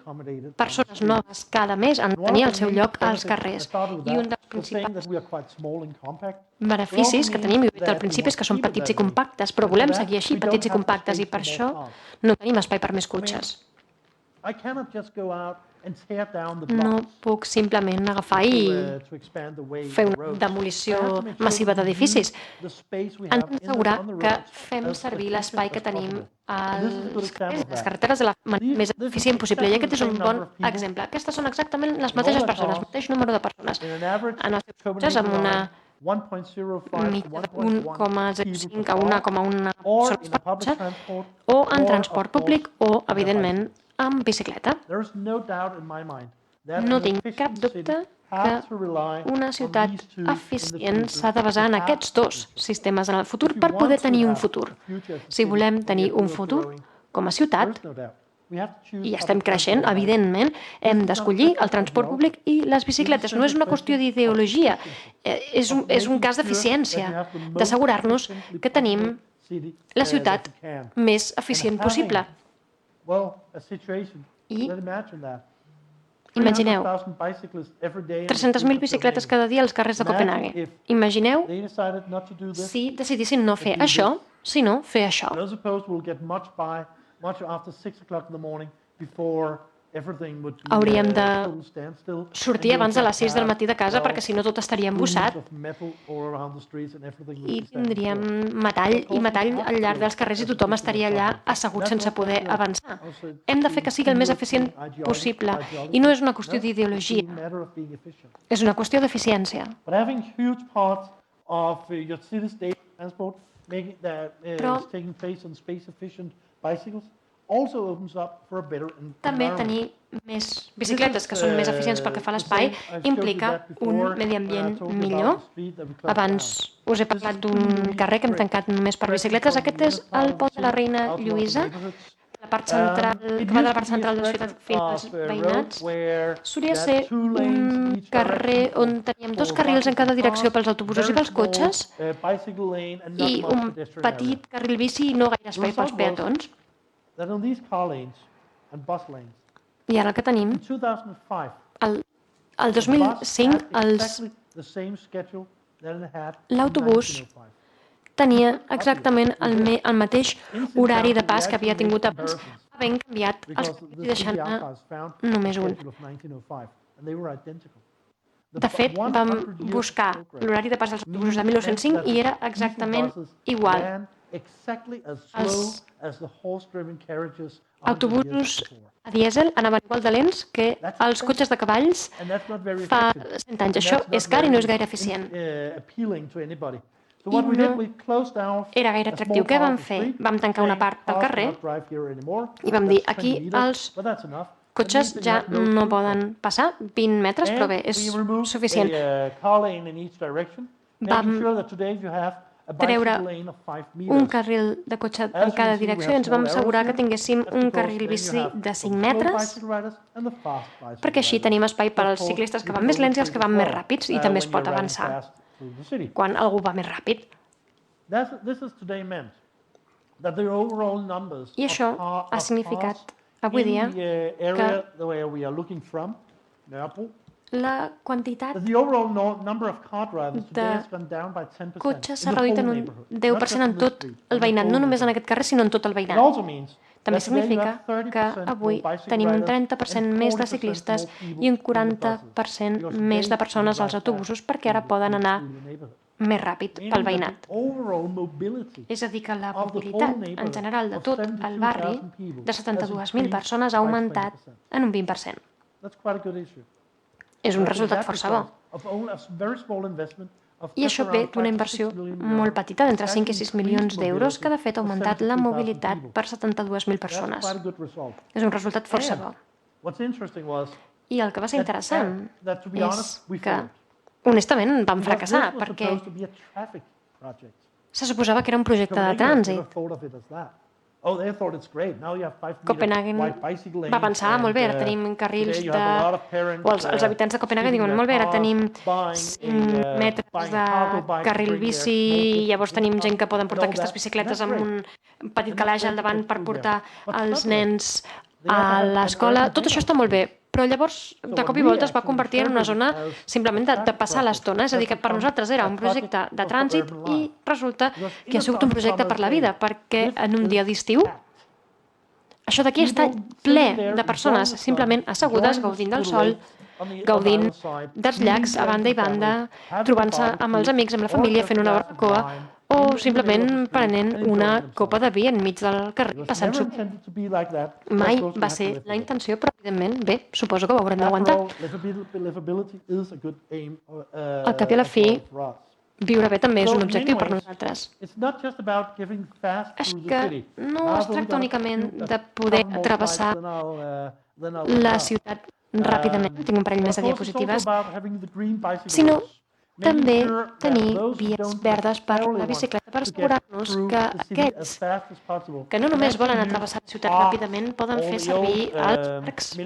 persones noves cada mes han de tenir el seu lloc als carrers. I un dels principals beneficis que tenim, i ho he dit al principi, és que són petits i compactes, però volem seguir així, petits i compactes, i per això no tenim espai per més cotxes. No puc simplement agafar i fer una demolició massiva d'edificis. Ens hem d'assegurar que fem servir l'espai que tenim a les carreteres de la manera més eficient possible. I aquest és un bon exemple. Aquestes són exactament les mateixes persones, el mateix número de persones en els seus cotxes, amb una mitja de 1,05 a 1,1 persones per cotxe, o en transport públic, o, evidentment, amb bicicleta. No tinc cap dubte que una ciutat eficient s'ha de basar en aquests dos sistemes en el futur per poder tenir un futur. Si volem tenir un futur com a ciutat, i estem creixent, evidentment, hem d'escollir el transport públic i les bicicletes. No és una qüestió d'ideologia, és un cas d'eficiència, d'assegurar-nos que tenim la ciutat més eficient possible. I Imagineu, 300,000 bicyclists every day in the 300.000 streets of bicicletes Copenhagen. cada dia als carrers de Copenhague. Imagineu They decided not to do this. si decidissin no fer això, sinó fer això. I don't suppose we'll get much after 6 o'clock in the morning before everything would be Hauríem de total standstill. sortir abans de les 6 del matí de casa perquè si no tot estaria embussat i tindríem metall i metall al llarg dels carrers i tothom estaria allà assegut sense poder avançar. Hem de fer que sigui el més eficient possible i no és una qüestió d'ideologia, és una qüestió d'eficiència. But having huge parts of your city-state transport making that is taking place on space-efficient bicycles also opens up for a better També environment. tenir més bicicletes que són més eficients pel que fa a l'espai implica un medi ambient millor. Abans us he parlat d'un carrer que hem tancat només per bicicletes. Aquest és el pont de la Reina Lluïsa, la part central, que va de la part central de la ciutat fins als veïnats. Solia ser un carrer on teníem 2 carrils en cada direcció pels autobusos i pels cotxes i un petit carril bici i no gaire espai pels peatons. That on these car lanes and bus lanes, I ara el que tenim, in 2005, el 2005, l'autobús tenia exactament el mateix horari de pas que havia tingut abans, havent canviat els carrils i deixant-ne només un. De fet, vam buscar l'horari de pas dels autobusos de 1905 i era exactament igual. Els autobusos a dièsel anaven igual de lents que els cotxes de cavalls fa 100 anys. Això és car i no és gaire eficient. I no era gaire atractiu. Què vam fer? Vam tancar una part del carrer i vam dir aquí els cotxes ja no poden passar 20 metres, però bé, és suficient. Vam treure un carril de cotxe en cada direcció i ens vam assegurar que tinguéssim un carril bici de 5 metres perquè així tenim espai per als ciclistes que van més lents i els que van més ràpids i també es pot avançar quan algú va més ràpid. I això ha significat avui dia que la quantitat de cotxes s'ha reduït en un 10% en tot el veïnat, no només en aquest carrer, sinó en tot el veïnat. També significa que avui tenim un 30% més de ciclistes i un 40% més de persones als autobusos perquè ara poden anar més ràpid pel veïnat. És a dir, que la mobilitat en general de tot el barri de 72.000 persones ha augmentat en un 20%. És un resultat força bo. I això ve d'una inversió molt petita, d'entre 5 i 6 milions d'euros, que de fet ha augmentat la mobilitat per 72.000 persones. És un resultat força bo. I el que va ser interessant és que, honestament, vam fracassar, perquè se suposava que era un projecte de trànsit. Copenhagen va pensar, molt bé, ara tenim carrils de... O els habitants de Copenhagen diuen, molt bé, ara tenim 5 metres de carril bici i llavors tenim gent que poden portar aquestes bicicletes amb un petit calaix al davant per portar els nens a l'escola. Tot això està molt bé, però llavors, de cop i volta, es va convertir en una zona simplement de passar l'estona. És a dir, que per nosaltres era un projecte de trànsit i resulta que ha sigut un projecte per la vida, perquè en un dia d'estiu això d'aquí està ple de persones simplement assegudes, gaudint del sol, gaudint dels llacs a banda i banda, trobant-se amb els amics, amb la família, fent una barbacoa, o simplement prenent una copa de vi enmig del carrer, passant-s'ho. Mai va ser la intenció, però evidentment, bé, suposo que ho haurem d'aguantar. Al cap i a la fi, viure bé també és un objectiu per nosaltres. Així que no es tracta únicament de poder travessar la ciutat ràpidament, tinc un parell més de diapositives, sinó també tenir vies verdes per la bicicleta per assegurar-nos que aquests que no només volen atravessar la ciutat ràpidament poden fer servir els parcs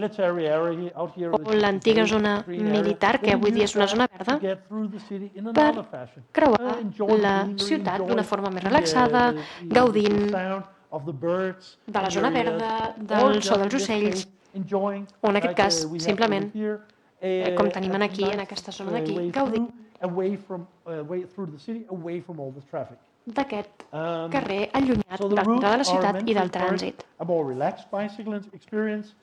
o l'antiga zona militar, que avui dia és una zona verda, per creuar la ciutat d'una forma més relaxada, gaudint de la zona verda, del so dels ocells enjoying, o en aquest like, cas, we have simplement, over here, com tenim a aquí, en nice, aquesta zona d'aquí, way gaudir way through the city, away from all this traffic. d'aquest carrer allunyat So del the centre de la routes are ciutat meant i to del encourage trànsit. a more relaxed bicycling experience.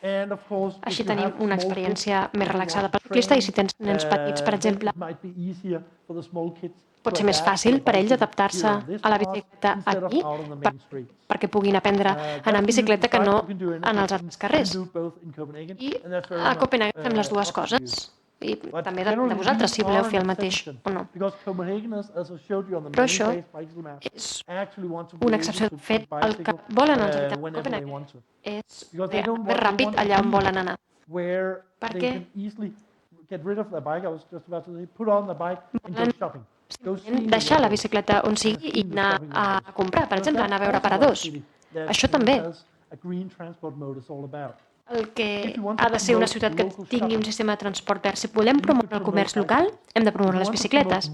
And of course, if Així you tenim have una small experiència kids, més if you relaxada want to pel ciclista, i si train, tens nens petits, per then exemple, it might be easier for the small kids pot to ser més adapt to fàcil the per ells bicycle adaptar-se here on this a la path bicicleta instead of aquí out on the main streets. perquè puguin aprendre a anar en That's bicicleta que no you can do in en els you altres carrers. can do both in Copenhagen, I and that's very a much, Copenhagen fem les dues up to you. coses. I But també depèn de generally, vosaltres, these si voleu are fer el an mateix exception, o no. because Copenhageners, as I showed you on the Però many això days bicycle map, és actually want to be una able excepció to del fet take el que bicycle, volen els habitants de whenever they Copenhagen want to. és Because they anar don't més want- they ràpid want to allà on be volen anar. Where Perquè they can easily get rid of their bike. I was just about to say, put on the bike and go volen shopping. Go see simplement the deixar la windows. bicicleta on sigui i anar a comprar, per exemple, anar a veure aparadors. Això també. A green transport mode is all about. El que ha de ser una ciutat que tingui un sistema de transport verd. Si volem promoure el comerç local, hem de promoure les bicicletes.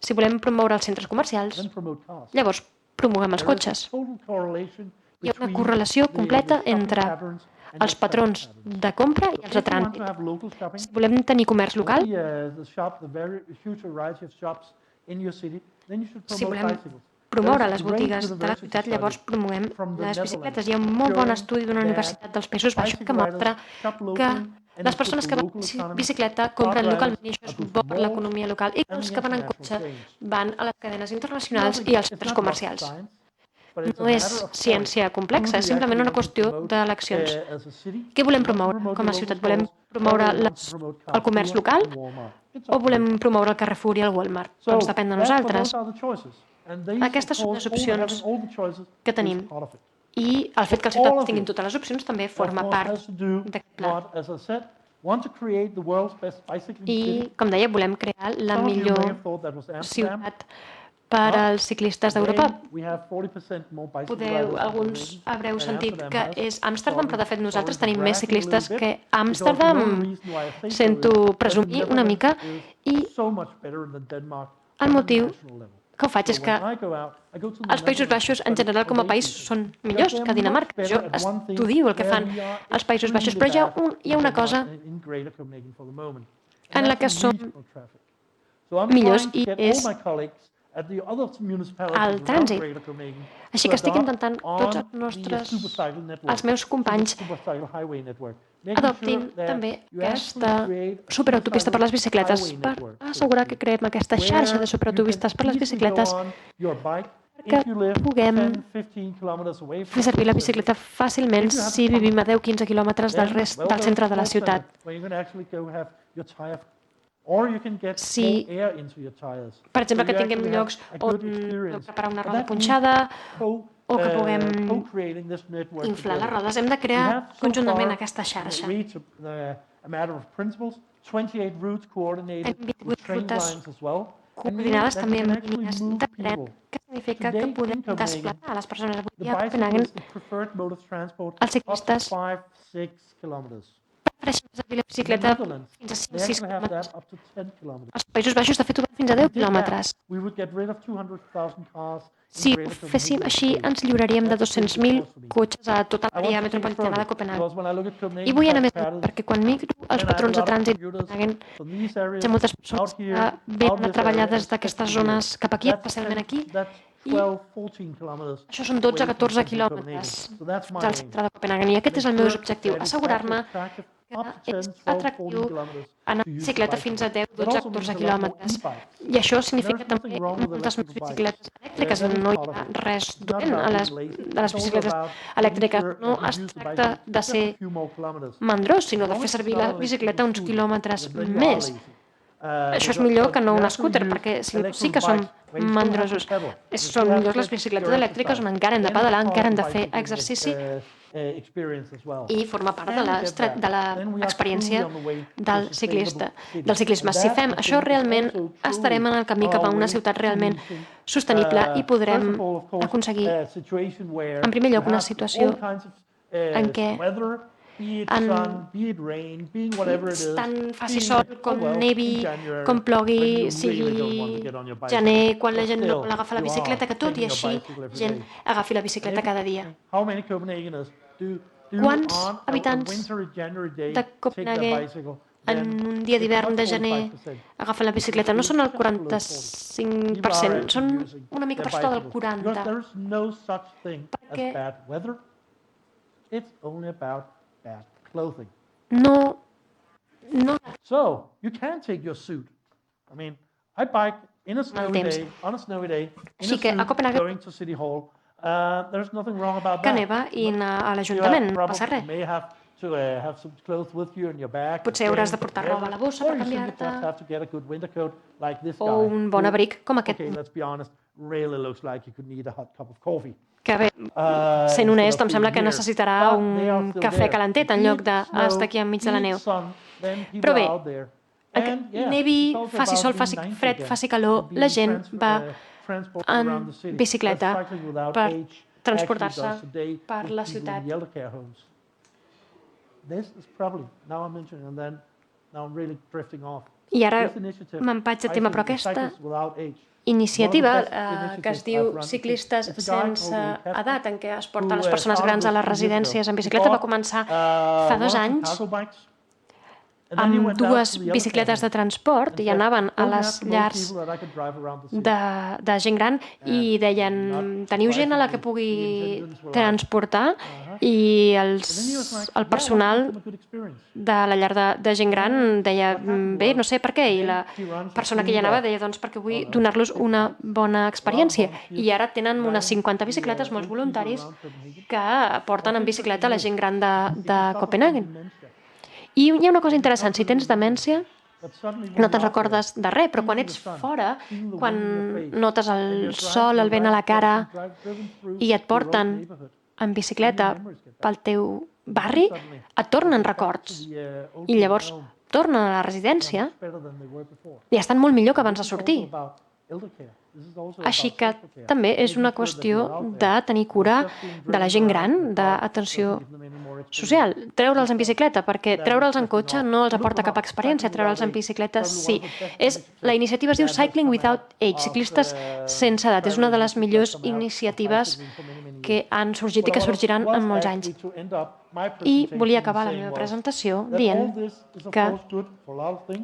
Si volem promoure els centres comercials, Then promote cars. llavors promoguem els There is a cotxes. total correlation Hi ha una between correlació the completa shopping entre patterns and els the traffic patrons patterns. de compra i els de If you want trànsit. to have local shopping, Si volem tenir comerç local, the very huge variety of shops in your city, then you should si promote volem bicycles. promoure There is les a great botigues de la university ciutat, llavors study promovem from the les Netherlands bicicletes. Hi ha un molt bon showing estudi d'una that universitat dels Països Baixos que bicycle riders mostra shop que locally and les improve persones the que van local en economy. bicicleta Car compren riders localment i això és are good bo for per malls l'economia local, i que and els the que van en international cotxe chains. van a les cadenes internacionals i als centres comercials. No és ciència complexa, és simplement una qüestió d'eleccions. Què volem promoure com a ciutat? Volem promoure el comerç local o volem promoure el Carrefour i el Walmart? Doncs depèn de nosaltres. Aquestes són les opcions que tenim. I el fet que els ciutadans tinguin totes les opcions també forma part d'aquest pla. I, com deia, volem crear la millor ciutat per als ciclistes d'Europa. Alguns haureu sentit que és Amsterdam, però de fet nosaltres tenim més ciclistes que Amsterdam. Sento presumir una mica i el motiu que ho faig és que els Països Baixos en general com a país són millors que Dinamarca. Jo estudio el que fan els Països Baixos, però hi ha una cosa en la que som millors i és el trànsit. Així que estic intentant tots els meus companys adoptin també aquesta superautopista per les bicicletes per assegurar que creem aquesta xarxa de superautopistes per les bicicletes que puguem fer servir la bicicleta fàcilment si vivim a 10-15 quilòmetres del centre de la ciutat. Si, per exemple, que tinguem llocs on preparar una roda punxada o que puguem inflar les rodes, hem de crear conjuntament aquesta xarxa. Hem 28 rutes coordinades també amb línies de tren, que significa que podem desplaçar les persones avui dia a Copenhagen. Els ciclistes prefereixen servir la bicicleta fins a 5-6 quilòmetres. Els Països Baixos, de fet, ho van fins a 10 quilòmetres. Si ho féssim així, ens lliuraríem de 200.000 cotxes a tota l'àrea metropolitana de Copenhagen. I vull anar més enllà, perquè quan migro els patrons de trànsit de Copenhagen, hi ha moltes persones que venen a treballar des d'aquestes zones cap aquí, especialment aquí, i això són 12-14 quilòmetres fins al centre de Copenhagen. I aquest és el meu objectiu, assegurar-me que és atractiu anar en bicicleta fins a 10-12-14 quilòmetres. I això significa també moltes més bicicletes elèctriques. No hi ha res dolent a les bicicletes elèctriques. No es tracta de ser mandrós, sinó de fer servir la bicicleta uns quilòmetres més. Això és millor que no un scooter, perquè sí que som mandrosos. Són millors les bicicletes elèctriques on encara hem de pedalar, encara hem de fer exercici i forma part de l'experiència del ciclisme. Si fem això realment, estarem en el camí cap a una ciutat realment sostenible i podrem aconseguir, en primer lloc, una situació en què tant faci sol com nevi, com plogui, sigui gener, quan la gent no vol agafar la bicicleta, que tot i així gent agafi la bicicleta cada dia. quants habitants de Copenhague en un dia d'hivern de gener agafen la bicicleta? No són el 45%, són una mica per sota del 40%. Perquè no... So, you can take your suit. I mean, I bike on a snowy day, Així que a Copenhague going to City Hall. There's nothing wrong about que that. neva i anar a l'Ajuntament, no passa res. May have to have some clothes with you in your bag. Potser hauràs de portar roba a la bossa per canviar-te. Have to get a good winter coat like this guy. O un bon abric com aquest. Okay, let's be honest, really looks like you could need a hot cup of coffee. Que bé, sent honest, em sembla que necessitarà un cafè calentet en lloc d'estar aquí enmig de la neu. Però bé, nevi, faci sol, faci fred, faci calor, la gent va en bicicleta per transportar-se per la ciutat. I ara me'n vaig de tema, però aquesta iniciativa que es diu Ciclistes sense edat, en què es porten les persones grans a les residències en bicicleta, va començar fa 2 anys amb 2 bicicletes de transport i anaven a les llars de gent gran i deien, teniu gent a la que pugui transportar? I el personal de la llar de gent gran deia, bé, no sé per què, i la persona que hi anava deia, doncs perquè vull donar-los una bona experiència. I ara tenen unes 50 bicicletes, molts voluntaris, que porten en bicicleta la gent gran de Copenhague. I hi ha una cosa interessant, si tens demència, no te'n recordes de res, però quan ets fora, quan notes el sol, el vent a la cara i et porten en bicicleta pel teu barri, et tornen records. I llavors tornen a la residència i estan molt millor que abans de sortir. Així que també és una qüestió de tenir cura de la gent gran, d'atenció social. Treure'ls en bicicleta, perquè treure'ls en cotxe no els aporta cap experiència, treure'ls en bicicleta sí. La iniciativa es diu Cycling Without Age, ciclistes sense edat. És una de les millors iniciatives que han sorgit i que sorgiran en molts anys. I volia acabar la meva presentació dient que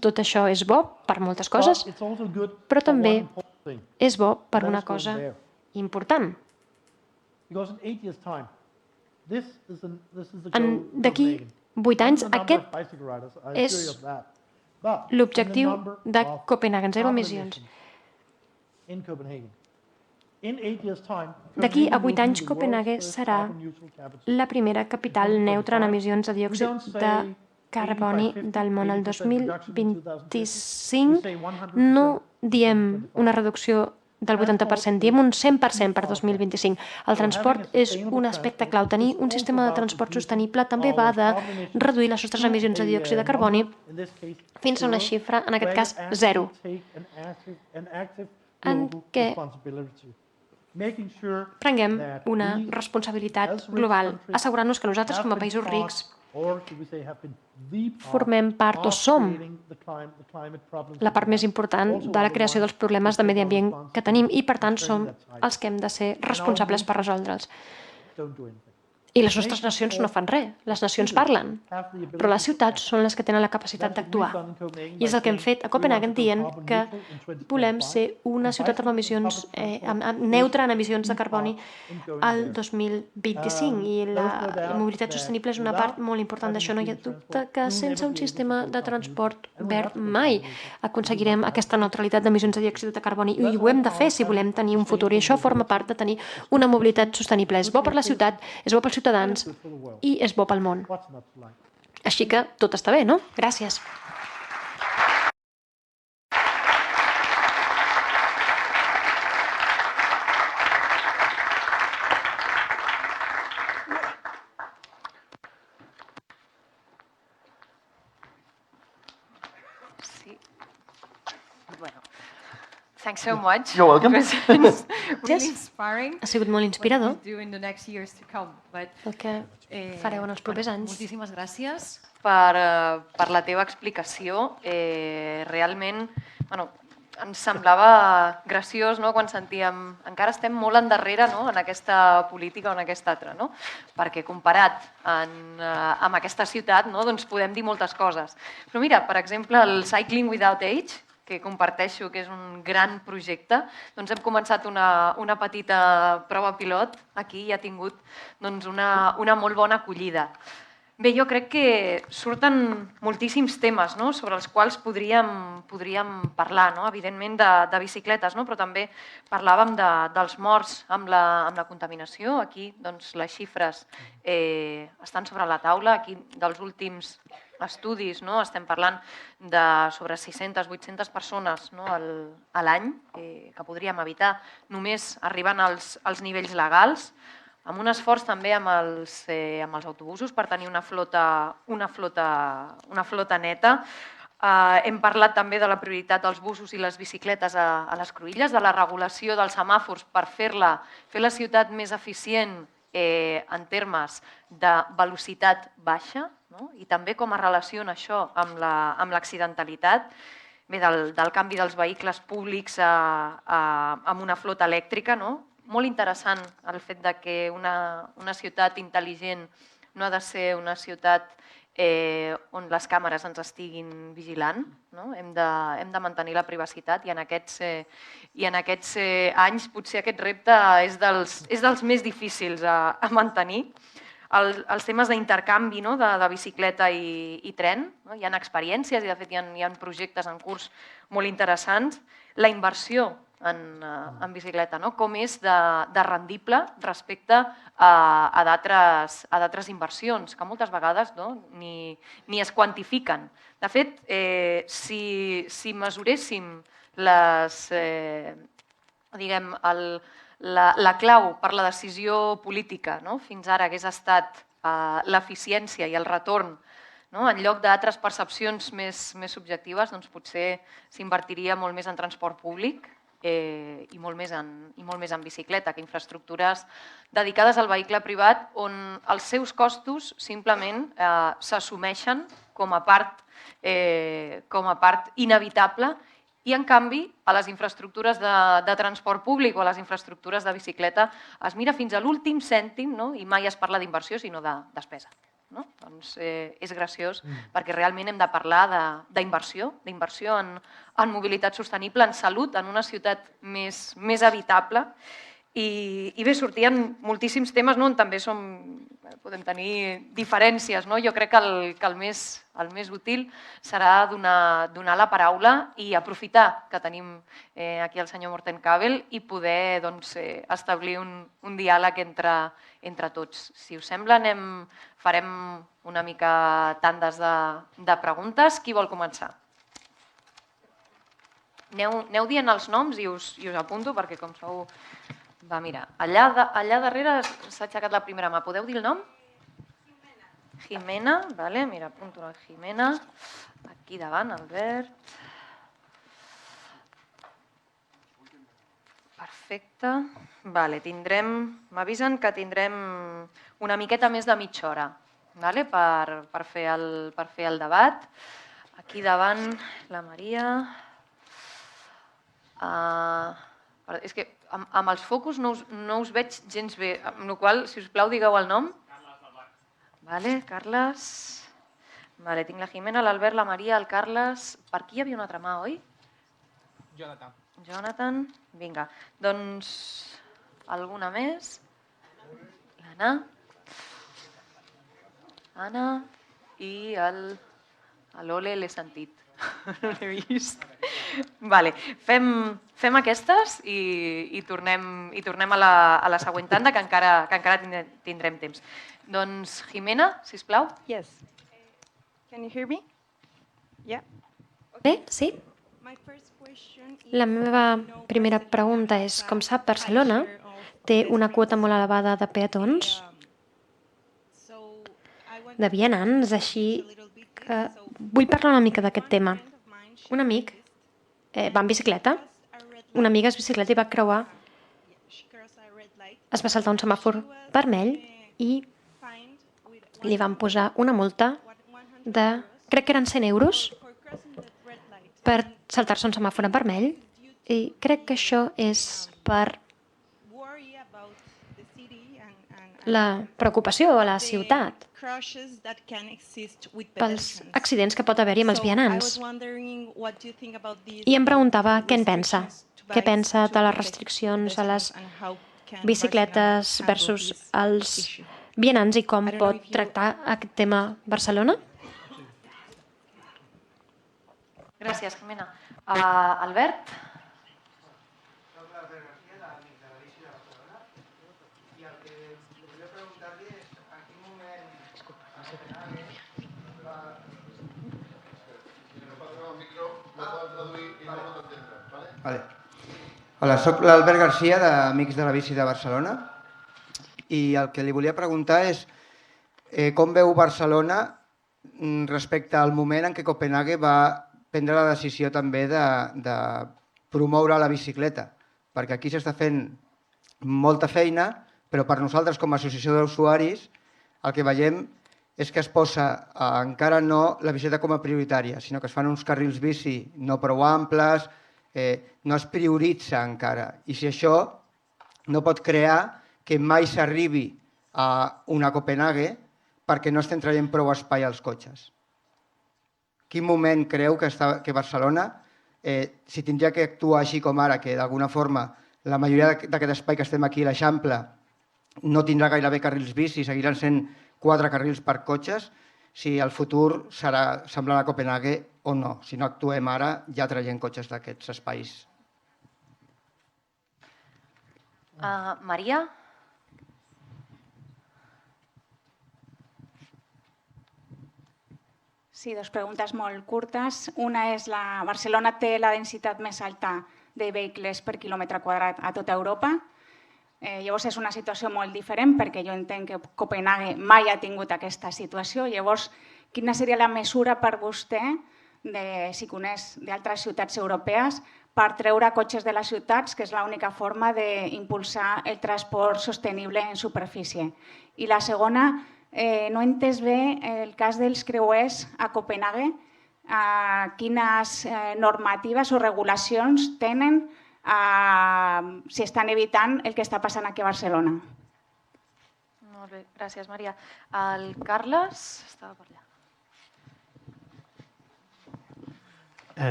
tot això és bo per moltes coses, però també és bo per una cosa important. D'aquí 8 anys, aquest és l'objectiu de Copenhagen, 0 emissions. D'aquí a 8 anys, Copenhague serà la primera capital neutra en emissions de diòxid de carboni del món. El 2025 no diem una reducció del 80%, diem un 100% per 2025. El transport és un aspecte clau. Tenir un sistema de transport sostenible també va de reduir les nostres emissions de diòxid de carboni fins a una xifra, en aquest cas, 0, en què prenguem una responsabilitat global, assegurant-nos que nosaltres, com a països rics, formem part o som la part més important de la creació dels problemes de medi ambient que tenim i, per tant, som els que hem de ser responsables per resoldre'ls. I les nostres nacions no fan res, les nacions parlen, però les ciutats són les que tenen la capacitat d'actuar. I és el que hem fet a Copenhagen dient que volem ser una ciutat amb emissions neutra en emissions de carboni al 2025 i la mobilitat sostenible és una part molt important d'això. No hi ha dubte que sense un sistema de transport verd mai aconseguirem aquesta neutralitat d'emissions de diòxid de carboni i ho hem de fer si volem tenir un futur i això forma part de tenir una mobilitat sostenible. És bo per la ciutat, és bo pels ciutadans i és bo pel món. Així que tot està bé, no? Gràcies. Sí. Bueno. Thanks so much. You're welcome. Really inspiring. Ha sigut molt inspirador El que fareu en els propers anys. Moltíssimes gràcies per la teva explicació. Realment, ens semblava graciós, no?, quan sentíem encara estem molt endarrere, no?, en aquesta política o en aquesta altra, no? Perquè comparat amb aquesta ciutat, no?, doncs podem dir moltes coses. Però mira, per exemple, el Cycling Without Age, que comparteixo que és un gran projecte, doncs hem començat una petita prova pilot aquí i ha tingut doncs, una molt bona acollida. Bé, jo crec que surten moltíssims temes, no?, sobre els quals podríem parlar, no?, evidentment de bicicletes, no?, però també parlàvem dels morts amb la contaminació. Aquí doncs, les xifres estan sobre la taula. Aquí dels últims estudis, no?, estem parlant de sobre 600-800 persones, no?, a l'any que podríem evitar només arribant als nivells legals, amb un esforç també amb els autobusos per tenir una flota neta. Hem parlat també de la prioritat dels busos i les bicicletes a les cruïlles, de la regulació dels semàfors per fer la ciutat més eficient en termes de velocitat baixa, no? I també com es relaciona això amb l'accidentalitat, del canvi dels vehicles públics amb una flota elèctrica, no? Molt interessant el fet que una ciutat intel·ligent no ha de ser una ciutat on les càmeres ens estiguin vigilant, no? Hem de mantenir la privacitat i en aquests anys potser aquest repte és dels més difícils a mantenir. Els temes d'intercanvi, no?, de bicicleta i tren, no? Hi ha experiències i de fet hi ha projectes en curs molt interessants. La inversió en bicicleta, no?, com és de rendible respecte a d'altres inversions, que moltes vegades ni es quantifiquen. De fet, si mesuréssim la clau per la decisió política, no?, fins ara hagués estat l'eficiència i el retorn, no?, en lloc d'altres percepcions més subjectives, doncs potser s'invertiria molt més en transport públic i molt més en bicicleta, que infraestructures dedicades al vehicle privat on els seus costos simplement s'assumeixen com a part inevitable i, en canvi, a les infraestructures de transport públic o a les infraestructures de bicicleta es mira fins a l'últim cèntim, no?, i mai es parla d'inversió sinó de despesa. No? Doncs és graciós perquè realment hem de parlar d'inversió en mobilitat sostenible, en salut, en una ciutat més habitable. I bé, sortien moltíssims temes on també podem tenir diferències. Jo crec que el més útil serà donar la paraula i aprofitar que tenim aquí el senyor Morten Kabel i poder establir un diàleg entre tots. Si us sembla, farem una mica tandes de preguntes. Qui vol començar? Aneu dient els noms i us apunto perquè com sou... Va, mira, allà darrere s'ha aixecat la primera mà. Podeu dir el nom? Jimena. Vale, mira, apunto la Jimena. Aquí davant, Albert. Perfecte. Vale, m'avisen que tindrem una miqueta més de mitja hora, vale, per fer el debat. Aquí davant, la Maria. És que amb els focus no us veig gens bé, amb la qual cosa, si us plau, digueu el nom. Vale, Carles. Vale, tinc la Jimena, l'Albert, la Maria, el Carles. Per aquí hi havia una altra mà, oi? Jonathan. Vinga, doncs alguna més? L'Anna. Anna i l'Ole l'he sentit. No l'he vist. Vale, fem aquestes i tornem a la següent tanda, que encara tindrem temps. Doncs, Jimena, sisplau. Yes. Can you hear me? Yeah. Bé, sí. La meva primera pregunta és, com sap, Barcelona té una quota molt elevada de peatons, de vianants, així que vull parlar una mica d'aquest tema. Un amic va en bicicleta, una amiga és bicicleta i va creuar, es va saltar un semàfor vermell i li van posar una multa de, crec que eren 100 euros, per saltar-se un semàfor en vermell I crec que això és per la preocupació a la ciutat, pels accidents que pot haver-hi amb els vianants. I em preguntava què en pensa. Què pensa de les restriccions a les bicicletes versus els vianants i com pot tractar aquest tema Barcelona? Gràcies, Jimena. Albert? Hola, soc l'Albert Garcia, d'Amics de la Bici de Barcelona, i el que li volia preguntar és com veu Barcelona respecte al moment en què Copenhague va prendre la decisió també de promoure la bicicleta, perquè aquí s'està fent molta feina, però per nosaltres com a associació d'usuaris el que veiem és que es posa encara no la bicicleta com a prioritària, sinó que es fan uns carrils bici no prou amples, no es prioritza encara. I si això no pot crear que mai s'arribi a una Copenhague perquè no estem traient prou espai als cotxes. Quin moment creu que Barcelona, si tindria que actuar així com ara, que d'alguna forma la majoria d'aquest espai que estem aquí a l'Eixample no tindrà gairebé carrils bici, seguiran sent 4 carrils per cotxes, si el futur serà semblant a Copenhague o no, si no actuem ara ja traient cotxes d'aquests espais. Maria? Sí, dos preguntes molt curtes. Una és Barcelona té la densitat més alta de vehicles per quilòmetre quadrat a tota Europa. Llavors és una situació molt diferent perquè jo entenc que Copenhague mai ha tingut aquesta situació. Llavors, quina seria la mesura per vostè, si coneix d'altres ciutats europees, per treure cotxes de les ciutats, que és l'única forma d'impulsar el transport sostenible en superfície? I la segona, no he entès bé el cas dels creuers a Copenhague. Quines normatives o regulacions tenen si estan evitant el que està passant aquí a Barcelona? Molt bé, gràcies, Maria. El Carles estava per allà.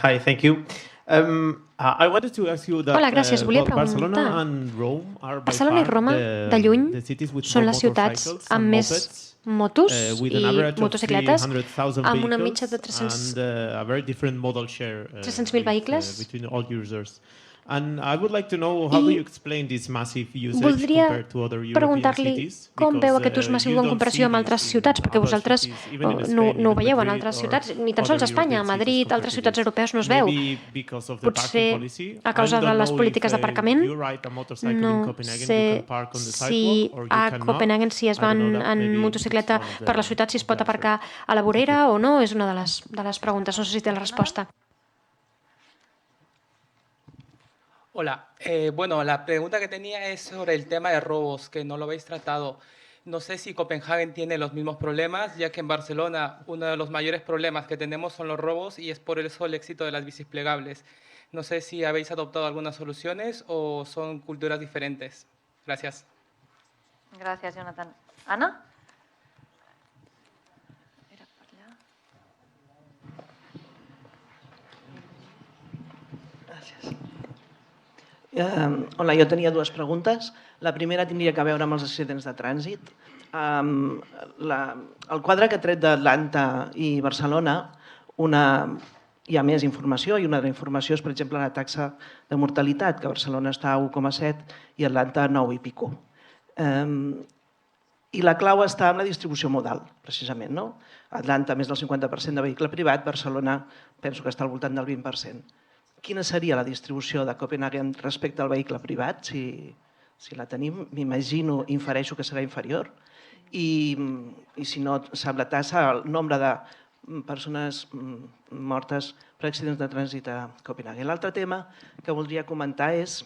Hi, thank you. I wanted to ask you that Hola, gràcies. Volia Barcelona preguntar. and Rome are by Barcelona i far Roma, de lluny, the cities with són more les ciutats motorcycles amb and més mopeds, motos with i an average of motocicletes, 300,000 amb una vehicles mitja de 300 and a very different model share 300.000 vehicles. between all users. And I would like to know how do you explain this massive usage Voldria compared to other European preguntar-li cities? com veu Because, aquest ús massiu you en don't comparació see amb altres this in ciutats, perquè other vosaltres cities, even in no Spain, ho even in veieu en Madrid altres or ciutats, ni tan sols a other Espanya, a European Madrid, cities altres ciutats compared to europeus no es this. veu. Maybe because of the parking Potser policy. a causa I de don't les know polítiques if, d'aparcament. you ride a motorcycle in No Copenhagen, you sé can park on the si sidewalk or you a cannot. Copenhagen si es I don't van know that. en Maybe motocicleta it's one of per la the- ciutat, si es of pot the aparcar a la vorera o no, és una de les preguntes. No sé si té la resposta. Hola, bueno, la pregunta que tenía es sobre el tema de robos, que no lo habéis tratado. No sé si Copenhague tiene los mismos problemas, ya que en Barcelona uno de los mayores problemas que tenemos son los robos y es por eso el éxito de las bicis plegables. No sé si habéis adoptado algunas soluciones o son culturas diferentes. Gracias. Gràcies, Jonathan. Anna? Era per allà. Hola, jo tenia dues preguntes. La primera tindria que veure amb els accidents de trànsit. El quadre que ha tret d'Atlanta i Barcelona, hi ha més informació i una de la informació és, per exemple, la taxa de mortalitat, que a Barcelona està a 1,7 i a Atlanta a 9 i pico. I la clau està en la distribució modal, precisament. No? A Atlanta més del 50% de vehicle privat, Barcelona penso que està al voltant del 20%. Quina seria la distribució de Copenhagen respecte al vehicle privat? Si la tenim, m'imagino, infereixo que serà inferior. I si no sap la tassa, el nombre de persones mortes per accidents de trànsit a Copenhagen. L'altre tema que voldria comentar és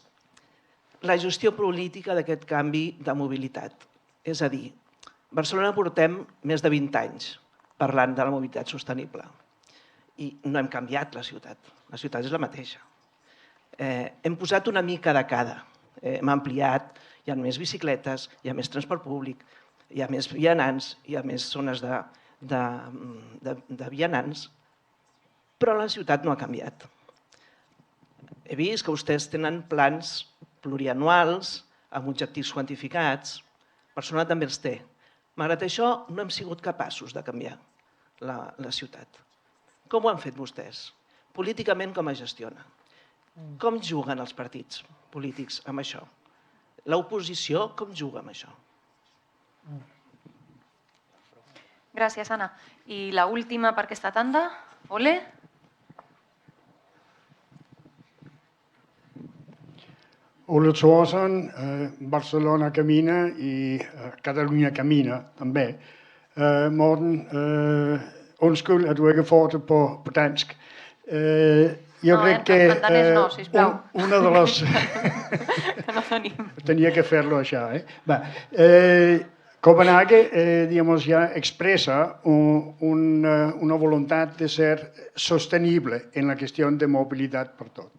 la gestió política d'aquest canvi de mobilitat. És a dir, a Barcelona portem més de 20 anys parlant de la mobilitat sostenible i no hem canviat la ciutat. La ciutat és la mateixa. Hem posat una mica de cada. Hem ampliat, hi ha més bicicletes, hi ha més transport públic, hi ha més vianants, hi ha més zones de vianants, però la ciutat no ha canviat. He vist que vostès tenen plans plurianuals, amb objectius quantificats. Barcelona també els té. Malgrat això, no hem sigut capaços de canviar la ciutat. Com ho han fet vostès? Políticament, com es gestiona? Com juguen els partits polítics amb això? L'oposició, com juga amb això? Gràcies, Anna. I l'última per aquesta tanda, Ole? Ole Thorsen, Barcelona camina i Catalunya camina també. Morten, undskyld, at du ikke får det på dansk. Jo crec que una de les... Tenia que fer-lo això, Copenhague, digamos, ja expressa una voluntat de ser sostenible en la qüestió de mobilitat per tot.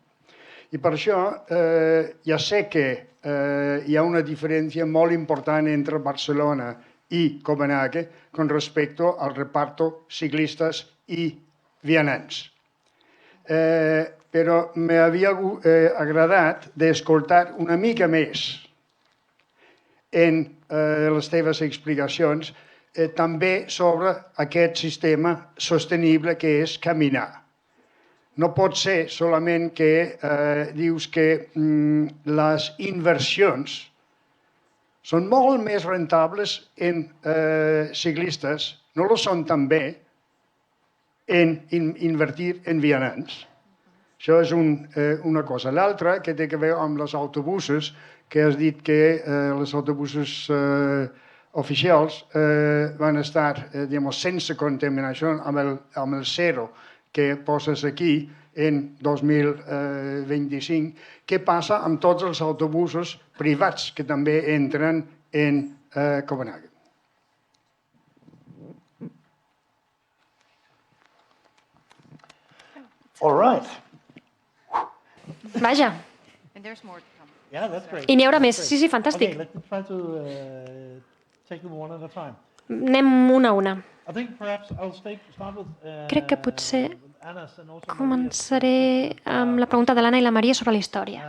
I per això ja sé que hi ha una diferència molt important entre Barcelona i Copenhague con respecte al reparto ciclistes i vianants. Però m'havia agradat d'escoltar una mica més en les teves explicacions també sobre aquest sistema sostenible que és caminar. No pot ser solament que dius que les inversions són molt més rentables en ciclistes, no ho són també en invertir en vianants. Això és una cosa. L'altra, que té a veure amb els autobusos, que has dit que els autobusos oficials van estar sense contaminació amb el zero que poses aquí en 2025. Què passa amb tots els autobusos privats que també entren en Copenhague? All right. Vaja. Yeah, that's great. I n'hi haurà més. Sí, fantàstic. Okay, let's try to take them one at a time. Anem una a una. I think perhaps I'll start with Crec que potser començaré amb la pregunta de l'Anna i la Maria sobre la història.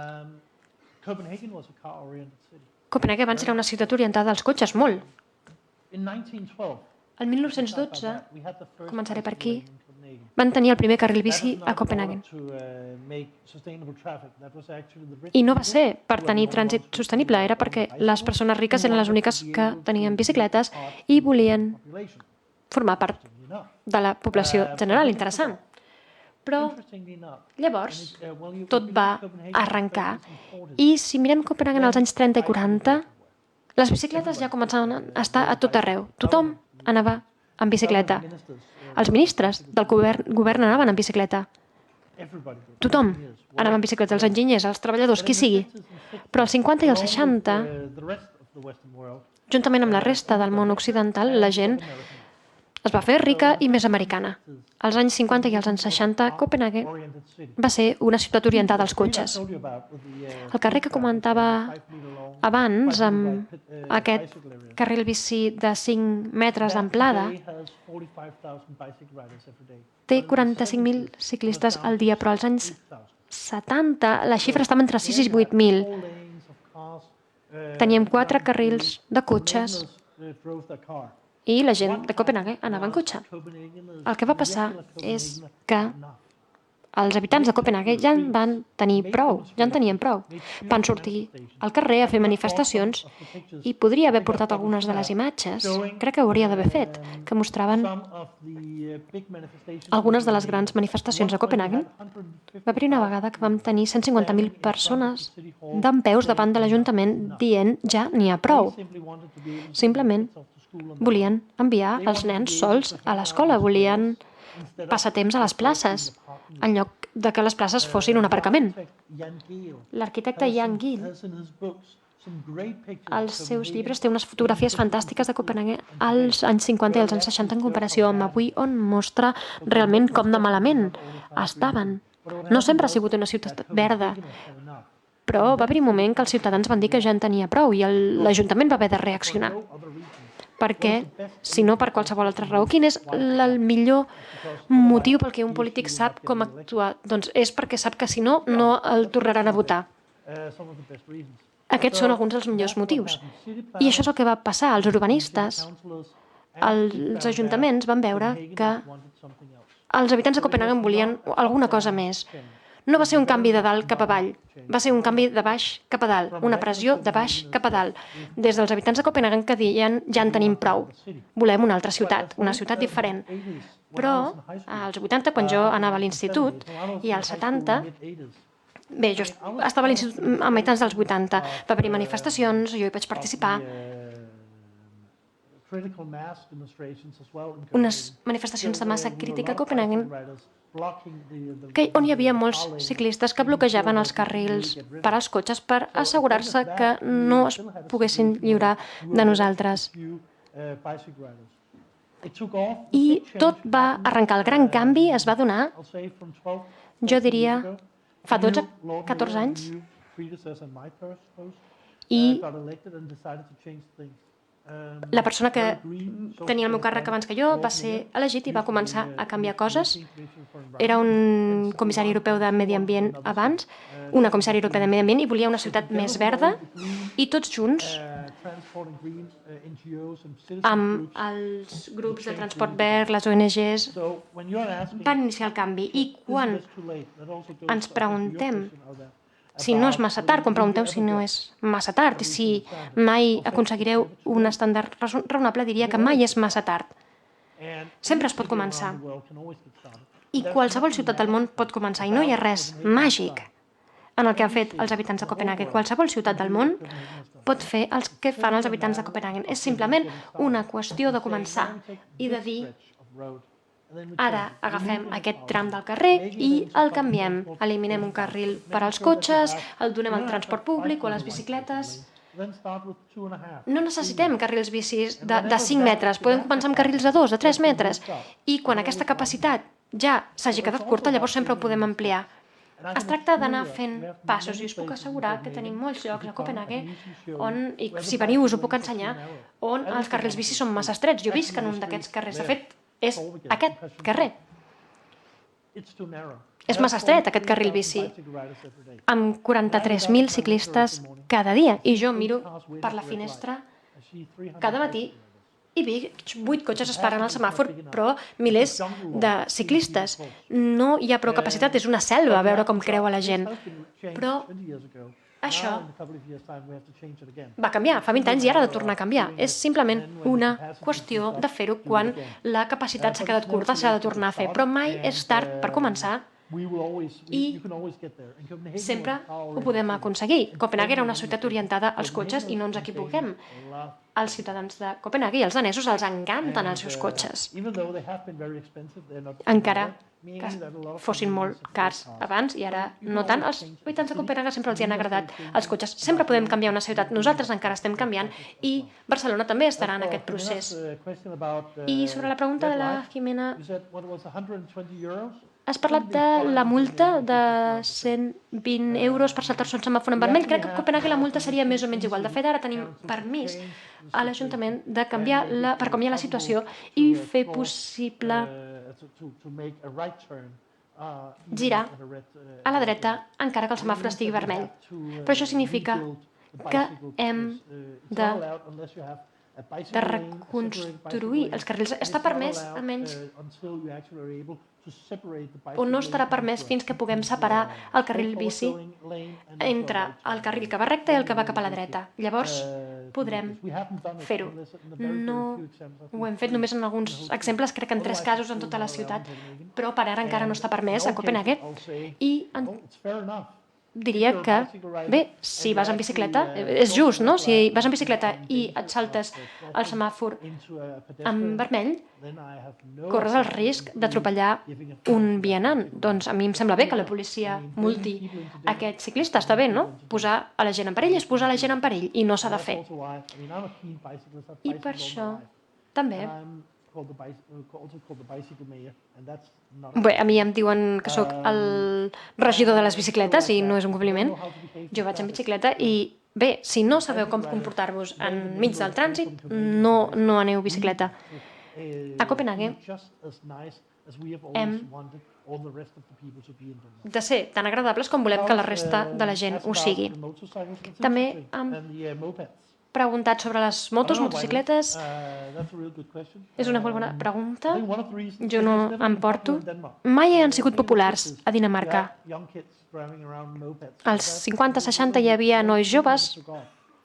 Copenhagen was a car-oriented city. Copenhague abans era una ciutat orientada als cotxes, molt. In 1912, El 1912, començaré per aquí, van tenir el primer carril bici a Copenhague. I no va ser per tenir trànsit sostenible, era perquè les persones riques eren les úniques que tenien bicicletes i volien formar part de la població general. Interessant. Però llavors tot va arrencar i si mirem Copenhague als anys 30 i 40, les bicicletes ja començaven a estar a tot arreu. Tothom anava en bicicleta. Els ministres del govern anaven en bicicleta. Tothom anava en bicicleta, els enginyers, els treballadors, qui sigui. Però als 50 i als 60, juntament amb la resta del món occidental, la gent es va fer rica i més americana. Als anys 50 i als anys 60, Copenhague va ser una ciutat orientada als cotxes. El carrer que comentava abans, amb aquest carril bici de 5 metres d'amplada, té 45.000 ciclistes al dia, però als anys 70 la xifra estava entre 6 i 8.000. Teníem 4 carrils de cotxes i la gent de Copenhague anava en cotxe. El que va passar és que els habitants de Copenhague ja en van tenir prou, ja en tenien prou. Van sortir al carrer a fer manifestacions i podria haver portat algunes de les imatges, crec que ho hauria d'haver fet, que mostraven algunes de les grans manifestacions a Copenhague. Va haver una vegada que vam tenir 150.000 persones dempeus davant de l'Ajuntament dient ja n'hi ha prou. Simplement volien enviar els nens sols a l'escola, volien passar temps a les places, en lloc de que les places fossin un aparcament. L'arquitecte Jan Gill, als seus llibres, té unes fotografies fantàstiques de Copenhague als anys 50 i als anys 60 en comparació amb avui, on mostra realment com de malament estaven No sempre ha sigut una ciutat verda, però va haver un moment que els ciutadans van dir que ja en tenia prou i l'Ajuntament va haver de reaccionar. Perquè, si no per qualsevol altra raó, quin és el millor motiu pel que un polític sap com actuar? Doncs és perquè sap que si no, no el tornaran a votar. Aquests són alguns dels millors motius. I això és el que va passar. Els urbanistes, els ajuntaments van veure que els habitants de Copenhagen volien alguna cosa més. No va ser un canvi de dalt cap avall, va ser un canvi de baix cap a dalt, una pressió de baix cap a dalt, des dels habitants de Copenhagen que deien ja en tenim prou, volem una altra ciutat, una ciutat diferent. Però als 80, quan jo anava a l'institut, i als 70, bé, jo estava a l'institut a meitats dels 80, va haver manifestacions, jo hi vaig participar, unes manifestacions de massa crítica a Copenhagen, on hi havia molts ciclistes que bloquejaven els carrils per als cotxes per assegurar-se que no es poguessin lliurar de nosaltres. I tot va arrencar. El gran canvi es va donar, jo diria, fa 12-14 anys, i la persona que tenia el meu càrrec abans que jo va ser elegit i va començar a canviar coses. Era un comissari europeu de Medi Ambient abans, una comissària europea de Medi Ambient, i volia una ciutat més verda, i tots junts, amb els grups de transport verd, les ONGs, van iniciar el canvi. I quan ens preguntem si no és massa tard, quan pregunteu si no és massa tard i si mai aconseguireu un estàndard raonable, diria que mai és massa tard. Sempre es pot començar. I qualsevol ciutat del món pot començar, i no hi ha res màgic en el que han fet els habitants de Copenhagen. Qualsevol ciutat del món pot fer el que fan els habitants de Copenhagen. És simplement una qüestió de començar i de dir ara agafem aquest tram del carrer i el canviem. Eliminem un carril per als cotxes, el donem al transport públic o a les bicicletes. No necessitem carrils bicis de 5 metres, podem començar amb carrils de 2, de 3 metres. I quan aquesta capacitat ja s'hagi quedat curta, llavors sempre ho podem ampliar. Es tracta d'anar fent passos i us puc assegurar que tenim molts llocs a Copenhagen on, i si veniu us ho puc ensenyar, on els carrils bicis són massa estrets. Jo visc en un d'aquests carrers. De fet, és aquest carrer. És massa estret, aquest carril bici, amb 43.000 ciclistes cada dia. I jo miro per la finestra cada matí i veig 8 cotxes esperant al semàfor, però milers de ciclistes. No hi ha prou capacitat, és una selva veure com creua la gent. Però això va canviar fa 20 anys i ara ha de tornar a canviar. És simplement una qüestió de fer-ho quan la capacitat s'ha quedat curta, s'ha de tornar a fer. Però mai és tard per començar i sempre ho podem aconseguir. Copenhagen era una ciutat orientada als cotxes i no ens equivoquem. Els ciutadans de Copenhagen i els danesos els encanten els seus cotxes. Encara que fossin molt cars abans i ara no tant, als habitants de Copenhagen sempre els hi han agradat els cotxes. Sempre podem canviar una ciutat, nosaltres encara estem canviant i Barcelona també estarà en aquest procés. I sobre la pregunta de la Jimena, has parlat de la multa de 120 euros per saltar-se un semàfor en vermell. Crec que a Copenhagen la multa seria més o menys igual. De fet, ara tenim permís a l'Ajuntament per canviar la situació i fer possible girar a la dreta encara que el semàfor estigui vermell. Però això significa que hem de reconstruir els carrils. Està permès, almenys, o no estarà permès fins que puguem separar el carril bici entre el carril que va recte i el que va cap a la dreta. Llavors podrem fer-ho. No ho hem fet només en alguns exemples, crec que en 3 casos en tota la ciutat, però per ara encara no està permès a Copenhagen i diria que, bé, si vas en bicicleta, és just, no? Si vas en bicicleta i et saltes el semàfor en vermell, corres el risc d'atropellar un vianant. Doncs a mi em sembla bé que la policia multi aquest ciclista. Està bé, no? Posar a la gent en perill és posar la gent en perill i no s'ha de fer. I per això també Bé, a mi em diuen que sóc el regidor de les bicicletes i no és un compliment. Jo vaig en bicicleta i, bé, si no sabeu com comportar-vos enmig del trànsit, no aneu bicicleta. A Copenhague hem de ser tan agradables com volem que la resta de la gent ho sigui. També hem preguntat sobre les motos, motocicletes. És una molt bona pregunta. Jo no em porto. Mai han sigut populars a Dinamarca. Als 50-60 hi havia nois joves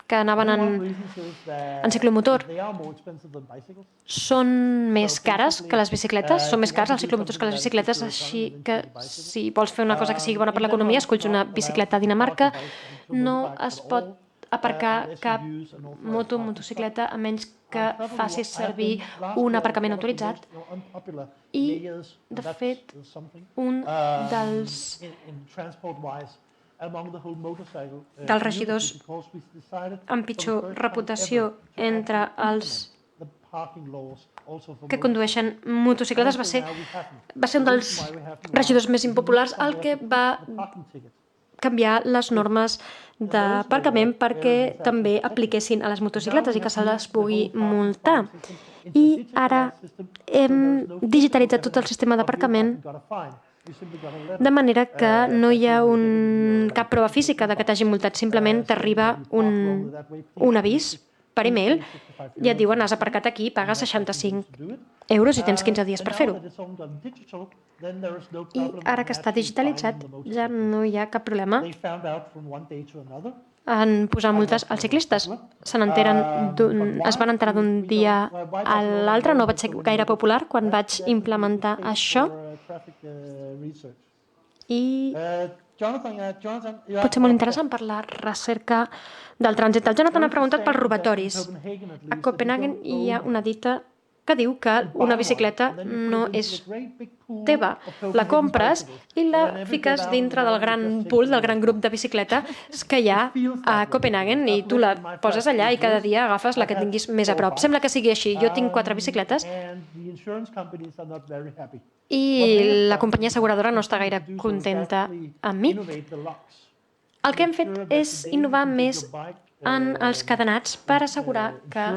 que anaven en ciclomotor. Són més cares que les bicicletes, són més cars els ciclomotors que les bicicletes, així que si vols fer una cosa que sigui bona per l'economia, escolls una bicicleta a Dinamarca. No es pot aparcar cap motocicleta a menys que facis servir un aparcament autoritzat. I, de fet, un dels regidors amb pitjor reputació entre els que condueixen motocicletes va ser un dels regidors més impopulars, el que va canviar les normes d'aparcament perquè també apliquessin a les motocicletes i que se les pugui multar. I ara hem digitalitzat tot el sistema d'aparcament de manera que no hi ha cap prova física de que t'hagin multat, simplement t'arriba un avís per e-mail i et diuen has aparcat aquí, paga 65 euros i tens 15 dies per fer-ho. I ara que està digitalitzat ja no hi ha cap problema en posar multes als ciclistes. Es van enterar d'un dia a l'altre, no vaig ser gaire popular quan vaig implementar això. I potser molt interessant per la recerca del trànsit. El Jonathan ha preguntat pels robatoris. A Copenhagen hi ha una dita que diu que una bicicleta no és teva. La compres i la fiques dintre del gran pool, del gran grup de bicicletes que hi ha a Copenhagen i tu la poses allà i cada dia agafes la que tinguis més a prop. Sembla que sigui així. Jo tinc 4 bicicletes i la companyia asseguradora no està gaire contenta amb mi. El que hem fet és innovar més en els cadenats per assegurar que